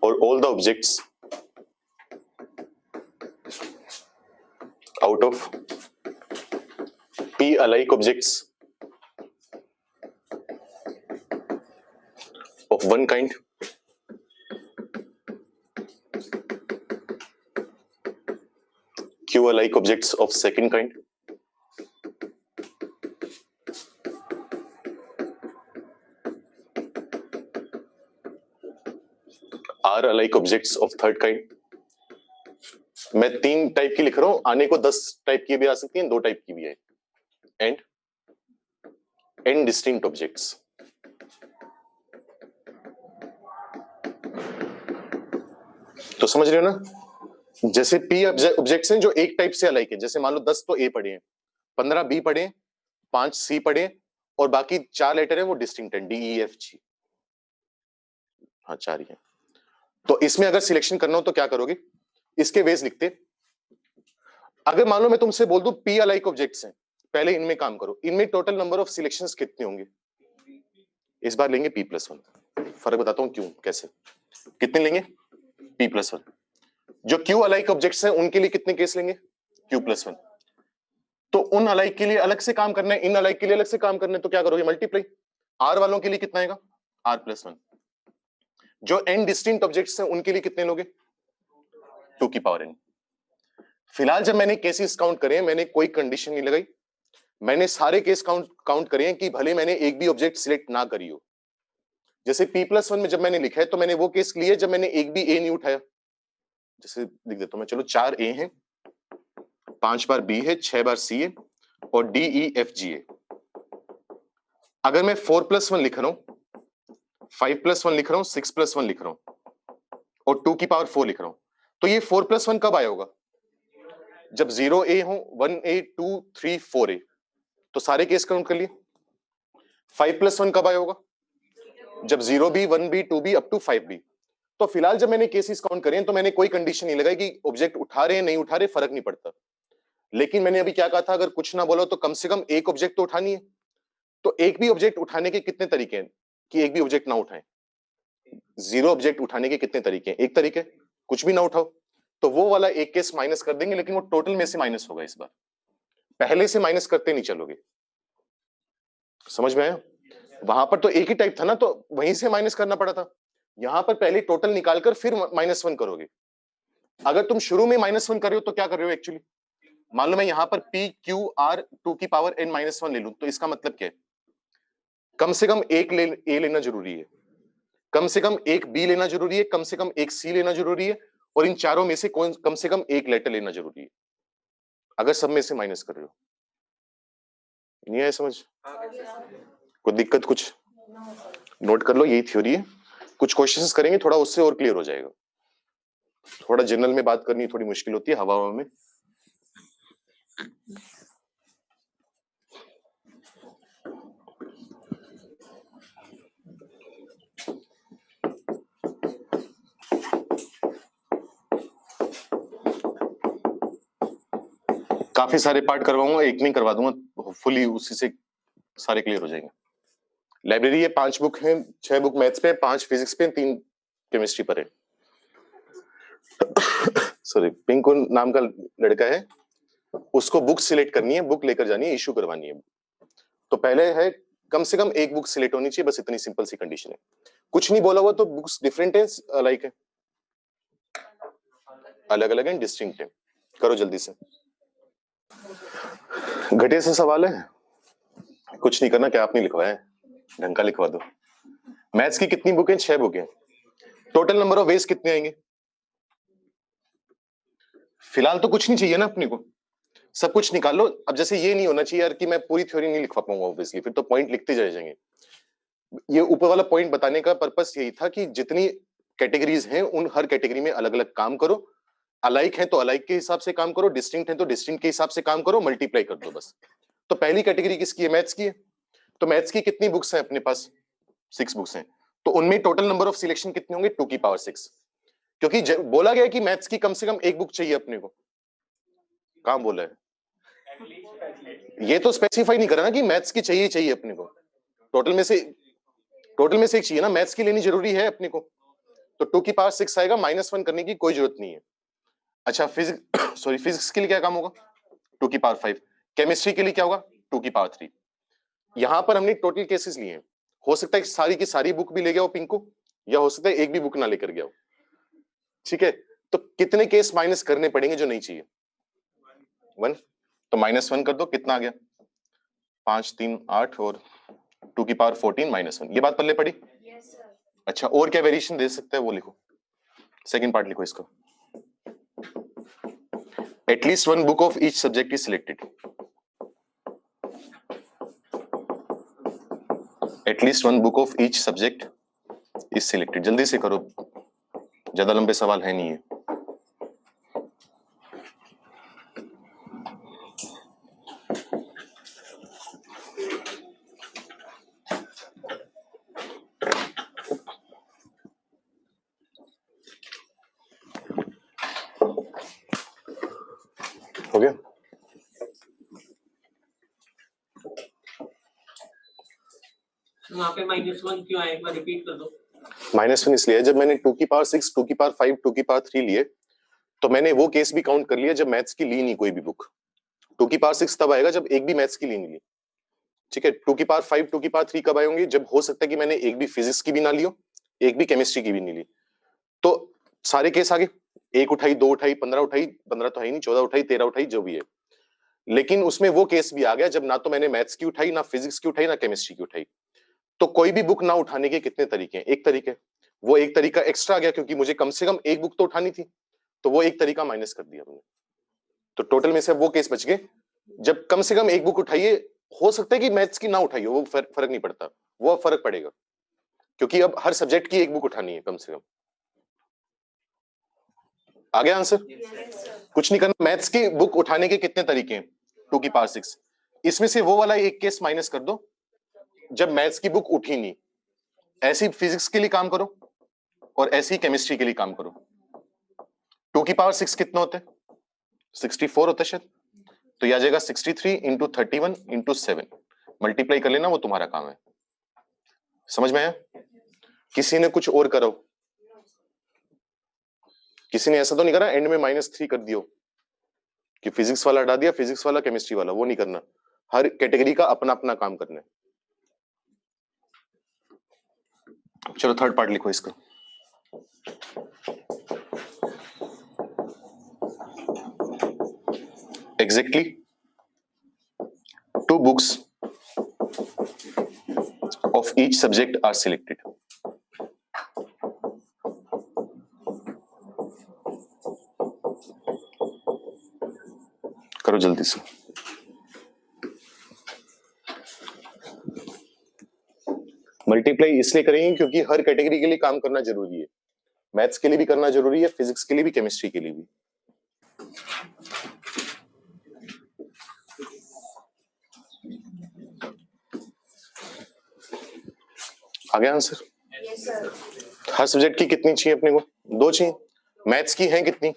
or all the objects out of p alike objects of one kind q alike objects of second kind r alike objects of third kind। मैं 3 टाइप की लिख रहा हूं, आने को 10 टाइप की भी आ सकती हैं, 2 टाइप की भी है। And n distinct objects। तो समझ रहे हो ना, जैसे p ऑब्जेक्ट्स हैं जो एक टाइप से अलाइक है, जैसे मान लो 10 तो a पढ़े हैं, 15 b पढ़े हैं, 5 c पढ़े हैं, और बाकी 4 लेटर है वो डिस्टिंक्ट है, d e f g। हाँ 4 ही है। तो इसमें अगर सिलेक्शन करना हो तो क्या करोगे? इसके वेज लिखते। अगर मान लो मैं तुमसे बोल दूं p अलाइक ऑब्जेक्ट्स हैं, पहले इनमें काम करो, इनमें टोटल नंबर ऑफ सिलेक्शंस कितने होंगे? इस बार लेंगे p+1। फर्क बताता हूं क्यों, कैसे, कितने लेंगे? p+1। जो q अलाइक ऑब्जेक्ट्स हैं उनके लिए कितने केस लेंगे? q+1। तो उन अलाइक के लिए अलग से काम करना है, इन अलाइक के लिए अलग से काम करना है, तो क्या करोगे? मल्टीप्लाई। r वालों के लिए कितना आएगा? r+1। जो n डिस्टिंक्ट ऑब्जेक्ट्स हैं उनके लिए कितने लोगे? 2 की पावर n। फिलहाल जब मैंने केसेस काउंट करे, मैंने कोई कंडीशन नहीं लगाई, मैंने सारे केस काउंट करे हैं कि भले मैंने एक भी ऑब्जेक्ट सिलेक्ट ना करी हो। जैसे p+1 में जब मैंने लिखा है तो मैंने वो केस लिए जब मैंने एक भी a नहीं उठाया। जैसे लिख देता हूं मैं, चलो 4 a हैं, 5 बार b है, 6 बार c है, और d e f g है। अगर मैं 4+1 लिख रहा हूं, 5+1 लिख रहा हूं, 6+1 लिख रहा हूं, और 2 की पावर 4 लिख रहा हूं, तो ये 4+1 कब आया होगा? जब 0a हो, 1a, 2, 3, 4a। तो सारे केस काउंट कर लिए। 5+1 कब आया होगा? जब 0b, 1b, 2b up to 5b। तो फिलहाल जब मैंने केसेस काउंट करे तो मैंने कोई कंडीशन नहीं लगाई कि ऑब्जेक्ट उठा रहे हैं नहीं उठा रहे, फर्क नहीं पड़ता। लेकिन मैंने अभी क्या कहा था, अगर कुछ ना बोलो तो कम से कम एक ऑब्जेक्ट तो उठानी है। तो एक भी ऑब्जेक्ट उठाने के कितने तरीके हैं कि एक भी ऑब्जेक्ट ना उठाएं? 0 ऑब्जेक्ट उठाने के कितने तरीके हैं? एक तरीके कुछ भी ना उठाओ, तो वो वाला एक केस माइनस कर देंगे, लेकिन वो टोटल में से माइनस होगा। इस बार पहले से माइनस करते नहीं चलोगे। समझ में आया? वहां पर तो एक ही टाइप था ना, तो वहीं से माइनस करना पड़ा था। यहां पर पहले टोटल निकालकर फिर -1 करोगे। अगर तुम शुरू में -1 कर रहे हो तो क्या कर रहे हो एक्चुअली? मान लो मैं यहां पर p q r 2 की पावर n -1 ले लूं, तो इसका मतलब क्या है? कम से कम एक a लेना जरूरी है, कम से कम एक b लेना जरूरी है, कम से कम एक c लेना जरूरी है, और इन चारों में से कम से कम एक लेटर लेना जरूरी है, अगर सब में से माइनस कर रहे हो। नहीं आया समझ? कोई दिक्कत? कुछ नोट कर लो, यही थ्योरी है। कुछ क्वेश्चंस करेंगे, थोड़ा उससे और क्लियर हो जाएगा। थोड़ा जनरल में बात करनी थोड़ी मुश्किल होती है, हवा में। काफी सारे पार्ट करवाऊंगा, एक नहीं करवा दूंगा, फुली उसी से सारे क्लियर हो जाएंगे। लाइब्रेरी है, 5 बुक हैं, 6 बुक मैथ्स पे, 5 फिजिक्स पे, 3 केमिस्ट्री पर है। सॉरी, पिंकू नाम का लड़का है, उसको बुक सिलेक्ट करनी है, बुक लेकर जानी है, इशू करवानी है। तो पहले है कम से कम एक बुक सिलेक्ट होनी चाहिए, बस इतनी सिंपल सी कंडीशन है। कुछ नहीं बोला हुआ तो बुक्स डिफरेंट है, लाइक है, अलग अलग है, डिस्टिंक्ट है। करो जल्दी से। घटिया सा सवाल है, कुछ नहीं करना, क्या आपने लिखवाया है, ढंग का लिखवा दो। मैथ्स की कितनी बुक है? 6 बुक है। टोटल नंबर ऑफ वेज कितने आएंगे? फिलहाल तो कुछ नहीं चाहिए ना अपने को, सब कुछ निकाल लो। अब जैसे ये नहीं होना चाहिए यार कि मैं पूरी थ्योरी नहीं लिखवा पाऊंगा, ऑब्वियसली फिर तो पॉइंट लिखते जाए जाएंगे। ये ऊपर वाला पॉइंट बताने का पर्पस यही था कि जितनी कैटेगरीज हैं उन हर कैटेगरी में अलग अलग काम करो, अलाइक है तो अलाइक के हिसाब से काम करो, डिस्टिंक्ट है तो डिस्टिंक्ट के हिसाब से काम करो, मल्टीप्लाई कर दो बस। तो पहली कैटेगरी किसकी है? मैथ्स की है। तो मैथ्स की कितनी बुक्स हैं अपने पास? 6 बुक्स हैं। तो उनमें टोटल नंबर ऑफ सिलेक्शन कितने होंगे? 2 की पावर 6, क्योंकि बोला गया है कि मैथ्स की कम से कम एक बुक चाहिए अपने को। कहां बोला है? ये तो स्पेसिफाई नहीं करा ना कि मैथ्स की चाहिए अपने को। टोटल में से एक चाहिए ना, मैथ्स की लेनी जरूरी है अपने को। तो 2 की पावर 6 आएगा, -1 करने की कोई जरूरत नहीं है। अच्छा, फिजिक्स सॉरी फिजिक्स के लिए क्या काम होगा? 2 की पावर 5। केमिस्ट्री के लिए क्या होगा? 2 की पावर 3। यहां पर हमने टोटल केसेस लिए हैं। हो सकता है कि सारी की सारी बुक भी ले गया हो पिंकू, या हो सकता है एक भी बुक ना लेकर गया हो। ठीक है, तो कितने केस माइनस करने पड़ेंगे जो नहीं चाहिए? 1। तो -1 कर दो, कितना आ गया? 5 3 8 और 2 की पावर 14 -1। ये बात पल्ले पड़ी? Yes sir. अच्छा, और क्या वेरिएशन दे सकते हैं वो लिखो, सेकंड पार्ट लिखो इसको। At least 1 book of each subject is selected. At least 1 book of each subject is selected. जल्दी से करो, ज्यादा लंबे सवाल है नहीं है। हो गया? वहाँ पे -1 क्यों आया, एक बार रिपीट कर दो। -1 इसलिए जब मैंने 2 की पावर 6, 2 की पावर 5, 2 की पावर 3 लिए, तो मैंने वो केस भी काउंट कर लिया जब मैथ्स की ली नहीं कोई भी बुक। 2 की पावर 6 तब आएगा जब एक भी मैथ्स की ली नहीं ली। ठीक है, 2 की पावर 5, 2 की पावर 3 कब आएंगे? जब हो सकता है कि मैंने एक भी फिजिक्स की भी ना लियो, एक भी केमिस्ट्री की भी नहीं ली। तो सारे केस आगे, 1 उठाई, 2 उठाई, 15 उठाई, 15 तो है ही नहीं, 14 उठाई, 13 उठाई, जो भी है। लेकिन उसमें वो केस भी आ गया जब ना तो मैंने मैथ्स की उठाई, ना फिजिक्स की उठाई, ना केमिस्ट्री की उठाई। तो कोई भी बुक ना उठाने के कितने तरीके हैं? एक तरीके, वो एक तरीका एक्स्ट्रा आ गया क्योंकि मुझे कम से कम एक बुक तो उठानी थी, तो वो एक तरीका माइनस कर दिया हमने। तो टोटल में से वो केस बच गए जब कम से कम एक बुक उठाइए। हो सकता है कि मैथ्स की ना उठाइए, वो फर्क नहीं पड़ता, वो अब फर्क पड़ेगा क्योंकि अब हर सब्जेक्ट की एक बुक उठानी है कम से कम। आ गया आंसर? Yes sir. कुछ नहीं करना। मैथ्स की बुक उठाने के कितने तरीके हैं? 2 की पावर 6। इसमें से वो वाला एक केस माइनस कर दो जब मैथ्स की बुक उठी नहीं। ऐसी फिजिक्स के लिए काम करो और ऐसी केमिस्ट्री के लिए काम करो। 2 की पावर 6 कितना होता है? 64 होता है शायद। तो यह आ जाएगा 63 इंटू 31 इंटू 7। मल्टीप्लाई कर लेना, वो तुम्हारा काम है। समझ में आया? किसी ने कुछ और करो, किसी ने ऐसा तो नहीं करा एंड में -3 कर दियो कि फिजिक्स वाला हटा दिया, फिजिक्स वाला केमिस्ट्री वाला, वो नहीं करना। हर कैटेगरी का अपना अपना काम करना है। चलो थर्ड पार्ट लिखो इसका। Exactly 2 books of each subject are selected. करो जल्दी से। मल्टीप्लाई इसलिए करेंगे क्योंकि हर कैटेगरी के लिए काम करना जरूरी है। मैथ्स के लिए भी करना जरूरी है, फिजिक्स के लिए भी, केमिस्ट्री के लिए भी। आ गया आंसर? Yes sir. हर सब्जेक्ट की कितनी चाहिए अपने को? 2 चाहिए। मैथ्स की हैं कितनी?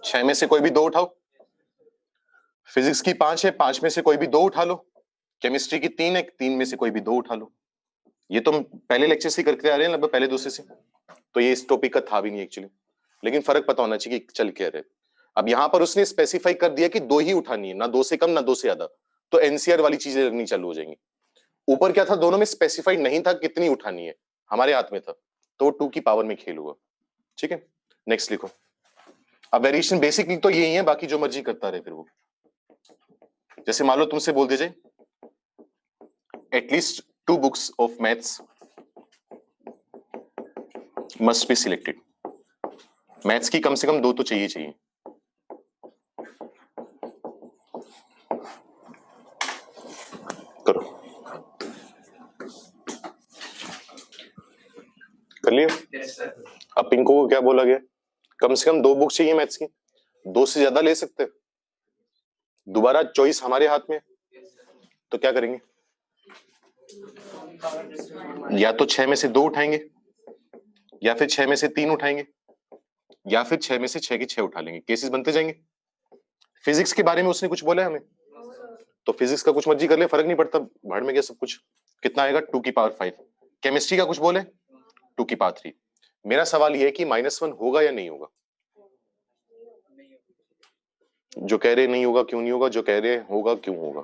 6 में से कोई भी 2 उठाओ। फिजिक्स की 5 है, 5 में से कोई भी 2 उठा लो। केमिस्ट्री की 3 है, 3 में से कोई भी 2 उठा लो। ये तो हम पहले लेक्चर से करते आ रहे हैं, लगभग पहले दूसरे से, तो ये इस टॉपिक का था भी नहीं एक्चुअली, लेकिन फर्क पता होना चाहिए कि चल क्या रहे। अब यहां पर उसने स्पेसिफाई कर दिया कि 2 ही उठानी है, ना 2 से कम ना 2 से ज्यादा, तो एनसीआर वाली चीजें लगनी चालू हो जाएंगी। ऊपर क्या था, दोनों में स्पेसिफाइड नहीं था कितनी उठानी है, हमारे हाथ में था, तो वो 2 की पावर में खेल हुआ। ठीक है, नेक्स्ट लिखो। अब वेरिएशन बेसिकली तो यही है, बाकी जो मर्जी करता रहे फिर वो। जैसे मान लो तुमसे बोल दीजिए at least 2 books of maths must be selected. Maths की कम से कम 2 तो चाहिए। करो, कर लिया? अब पिंको को क्या बोला गया? कम से कम 2 बुक चाहिए मैथ्स की, 2 से ज्यादा ले सकते हैं। दोबारा चॉइस हमारे हाथ में, तो क्या करेंगे? या तो 6 में से 2 उठाएंगे, या फिर 6 में से 3 उठाएंगे, या फिर 6 में से 6 के 6 उठा लेंगे। केसेस बनते जाएंगे। फिजिक्स के बारे में उसने कुछ बोला है हमें, तो फिजिक्स का कुछ मर्जी कर ले, फर्क नहीं पड़ता, भाड़ में गया सब कुछ। कितना आएगा? 2 की पावर 5। केमिस्ट्री का कुछ बोले, 2 की पावर 3। मेरा सवाल यह है कि -1 होगा या नहीं होगा? जो कह रहे नहीं होगा क्यों नहीं होगा, जो कह रहे होगा क्यों होगा?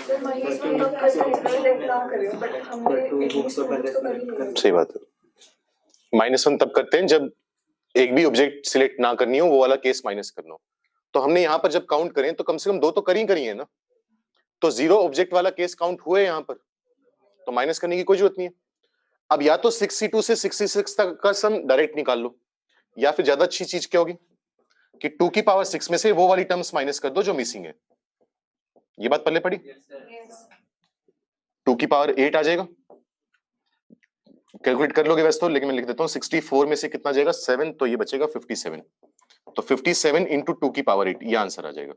सर -1 तो कर सिलेक्ट ना करें, बट हमने एटलीस्ट तो कर ही लिया। सही बात है। -1 तब करते हैं जब एक भी ऑब्जेक्ट सिलेक्ट ना करनी हो, वो वाला केस माइनस करना हो। तो हमने यहाँ पर जब काउंट करें तो कम से कम 2 तो करी है ना, तो 0 ऑब्जेक्ट वाला केस काउंट हुए यहाँ पर, तो माइनस करने की कोई जरूरत नहीं है। अब या तो 62 से 66 तक का सम डायरेक्ट निकाल लो, या फिर ज्यादा अच्छी चीज क्या होगी कि 2 की पावर 6 में से वो वाली टर्म्स माइनस कर दो जो मिसिंग है। ये बात पल्ले पड़ी? 2 की पावर 8 आ जाएगा, कैलकुलेट कर लोगे वैसे तो, लेकिन मैं लिख देता हूँ 64 में से कितना जाएगा? 7, तो ये बचेगा 57। तो 57 इंटू 2 की पावर 8, ये आंसर आ जाएगा।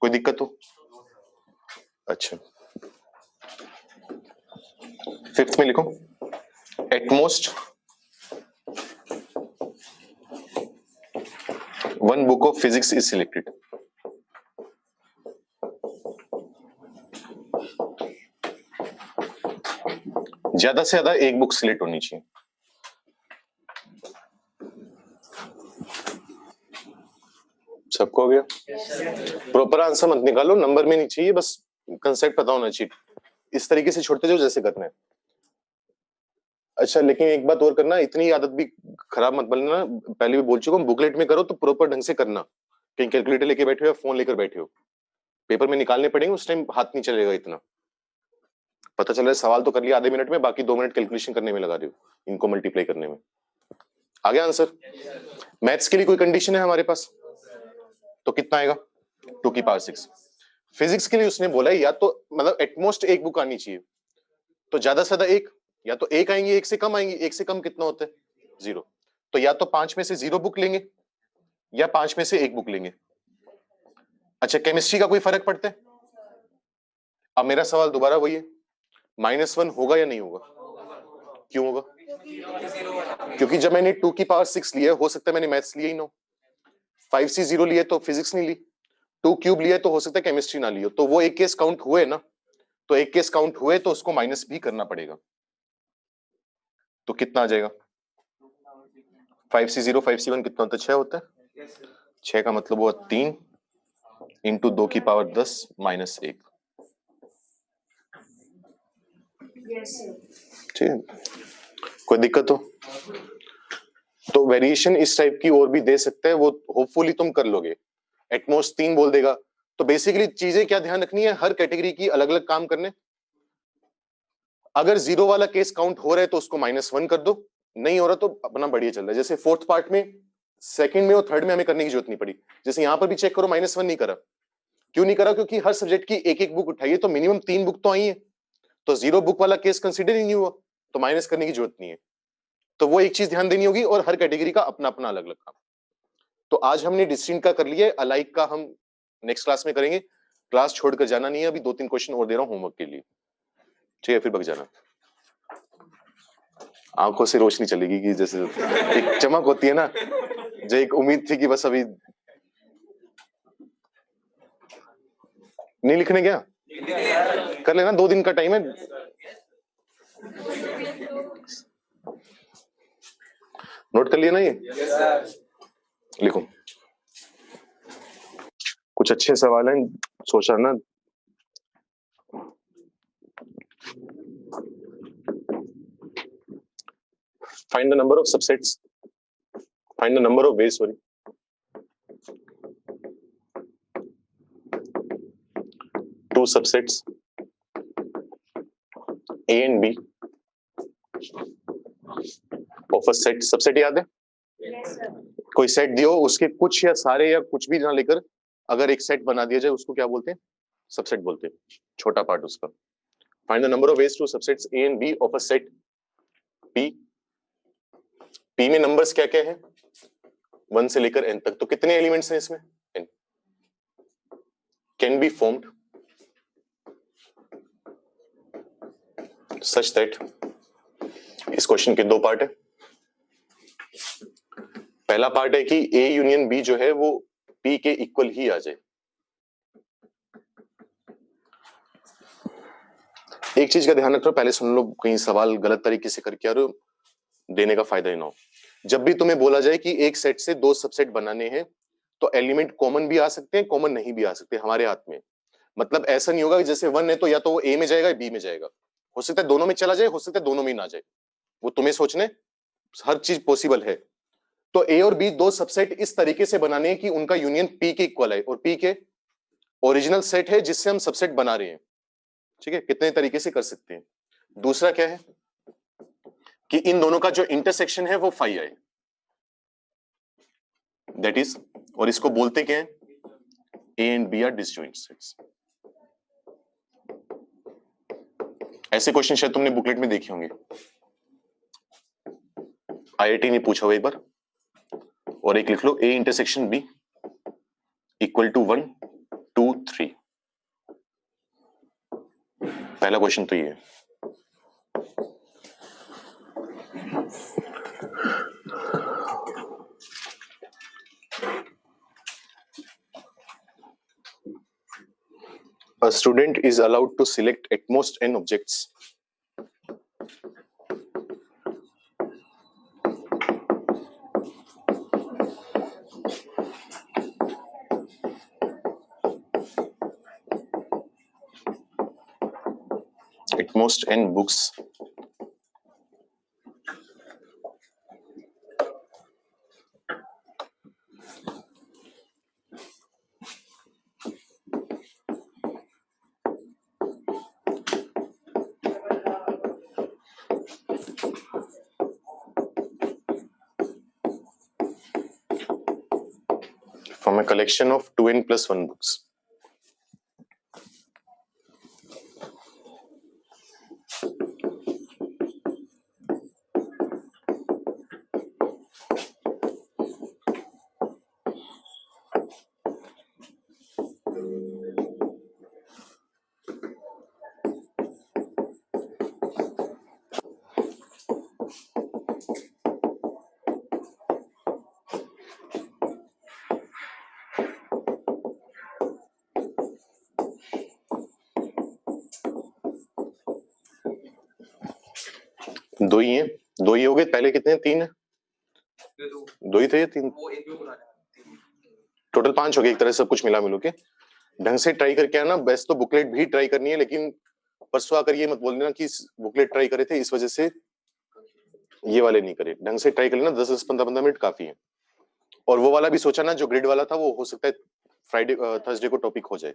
कोई दिक्कत हो? अच्छा, 5th में लिखो, at most 1 book of physics is selected. ज्यादा से ज्यादा 1 बुक सिलेक्ट होनी चाहिए। सबको हो गया? प्रॉपर आंसर मत निकालो, नंबर में नहीं चाहिए, बस कंसेप्ट पता होना चाहिए। इस तरीके से छोड़ते जाओ जैसे करना है। अच्छा, लेकिन एक बात और करना, इतनी आदत भी खराब मत बनना, पहले भी बोल चुका हूँ, बुकलेट में करो तो प्रॉपर ढंग से करना। कहीं कैलकुलेटर लेके बैठे हो या फोन लेकर बैठे हो, पेपर में निकालने पड़ेंगे, उस टाइम हाथ नहीं चलेगा इतना। पता चल रहा है सवाल तो कर लिया आधे मिनट में, बाकी 2 मिनट कैलकुलेशन करने में लगा रहे हो, इनको मल्टीप्लाई करने में। आ गया आंसर? मैथ्स के लिए कोई कंडीशन है हमारे पास? तो कितना आएगा? 2 की पावर 6। फिजिक्स के लिए उसने बोला है या तो मतलब एटमोस्ट 1 बुक आनी चाहिए, तो ज्यादा से ज्यादा 1, या तो 1 आएंगी, 1 से कम आएंगी। 1 से कम कितना होता है? 0। तो या तो 5 में से 0 बुक लेंगे, या 5 में से 1 बुक लेंगे। अच्छा, केमिस्ट्री का कोई फर्क पड़ता है? अब मेरा सवाल दोबारा वही है, -1 होगा या नहीं होगा? क्यों होगा? क्योंकि जब मैंने 2 की पावर 6 लिया, हो सकता है मैंने मैथ्स लिया ही ना हो। 5 से 0 लिए तो फिजिक्स नहीं ली, 2 क्यूब लिया तो हो सकता है केमिस्ट्री ना लियो, तो वो एक केस काउंट हुए ना, तो एक केस काउंट हुए तो उसको माइनस भी करना पड़ेगा। तो कितना आ जाएगा? 5 से 0, 5 से 1 कितना होता है? 6 होता है। 6 का मतलब हुआ 3 इंटू 2 की पावर 10 माइनस 1। ठीक है, कोई दिक्कत हो? तो वेरिएशन इस टाइप की और भी दे सकते हैं, वो होपफुली तुम कर लोगे। एटमोस्ट 3 बोल देगा, तो बेसिकली चीजें क्या ध्यान रखनी है, हर कैटेगरी की अलग अलग काम करने। अगर 0 वाला केस काउंट हो रहा है तो उसको -1 कर दो, नहीं हो रहा तो अपना बढ़िया चल रहा है। जैसे 4th पार्ट में, 2nd में और 3rd में हमें करने की जरूरत नहीं पड़ी। जैसे यहां पर भी चेक करो, -1 नहीं करा। क्यों नहीं करा? क्योंकि हर सब्जेक्ट की एक एक बुक उठाई है, तो मिनिमम 3 बुक तो आई है, तो जीरो बुक वाला केस कंसिडर ही नहीं हुआ, तो माइनस करने की जरूरत नहीं है। तो वो एक चीज ध्यान देनी होगी, और हर कैटेगरी का अपना अपना अलग अलग काम। तो आज हमने डिस्टिंक्ट का कर लिया, अलाइक का हम नेक्स्ट क्लास में करेंगे। क्लास छोड़कर जाना नहीं है, अभी 2-3 क्वेश्चन और दे रहा हूं होमवर्क के लिए, ठीक है? फिर भग जाना। आंखों से रोशनी चलेगी कि जैसे एक चमक होती है ना, जो एक उम्मीद थी कि बस अभी नहीं लिखने गया, कर लेना, 2 दिन का टाइम है। नोट कर लिया ना ये? लिखो। कुछ अच्छे सवाल हैं, सोचा ना। Find the number of subsets. Find the number of ways, sorry. Two subsets A and B of a set. Subset याद है? Yes, sir. कोई सेट दियो, उसके कुछ या सारे या कुछ भी ना लेकर अगर एक सेट बना दिया जाए, उसको क्या बोलते हैं? सबसेट बोलते हैं, छोटा पार्ट उसका। Find the number of ways to subsets A and B of a set P. P में नंबर्स क्या क्या है? 1 से लेकर n तक। तो कितने एलिमेंट्स हैं इसमें? n. Can be formed such that, इस क्वेश्चन के 2 पार्ट है। पहला पार्ट है कि A यूनियन B जो है वो P के इक्वल ही आ जाए। एक चीज का ध्यान रखना, पहले सुन लो, कहीं सवाल गलत तरीके से करके आ रहे हो, देने का फायदा ही ना हो। जब भी तुम्हें बोला जाए कि एक सेट से 2 सबसेट बनाने हैं, तो एलिमेंट कॉमन भी आ सकते हैं, कॉमन नहीं भी आ सकते, हमारे हाथ में। मतलब ऐसा नहीं होगा कि जैसे 1 है तो या तो वो A में जाएगा या B में जाएगा, हो सकता है दोनों में चला जाए, हो सकता है दोनों में ना जाए, वो तुम्हें सोचने, हर चीज पॉसिबल है। तो A और B 2 सबसेट इस तरीके से बनाने हैं कि उनका यूनियन P के इक्वल है, और P के ओरिजिनल सेट है जिससे हम सबसेट बना रहे हैं, ठीक है? कितने तरीके से कर सकते हैं। दूसरा क्या है कि इन दोनों का जो इंटरसेक्शन है वो फाई है, दैट इज, और इसको बोलते क्या है? A and B are disjoint sets. ऐसे क्वेश्चन शायद तुमने बुकलेट में देखे होंगे, IIT ने पूछा हुआ एक बार, और एक लिख लो A intersection B equal to 1 2 3। पहला क्वेश्चन तो ये है। A student is allowed to select at most n objects at most n books from a collection of 2n plus 1 books. दो ही हैं, दो ही हो गए, पहले कितने हैं? 3 है, दो ही थे या 3? वो एक भी बना लिया। टोटल 5 हो गए एक तरह से, सब कुछ मिला मिलू के। ढंग से ट्राई करके आना, बेस्ट तो बुकलेट भी ट्राई करनी है, लेकिन परसों आकर ये मत बोल देना कि बुकलेट ट्राई करे थे इस वजह से ये वाले नहीं करे। ढंग से ट्राई कर लेना, 10-15 मिनट काफी है। और वो वाला भी सोचा ना, जो ग्रिड वाला था, वो हो सकता है फ्राइडे थर्सडे को टॉपिक हो जाए।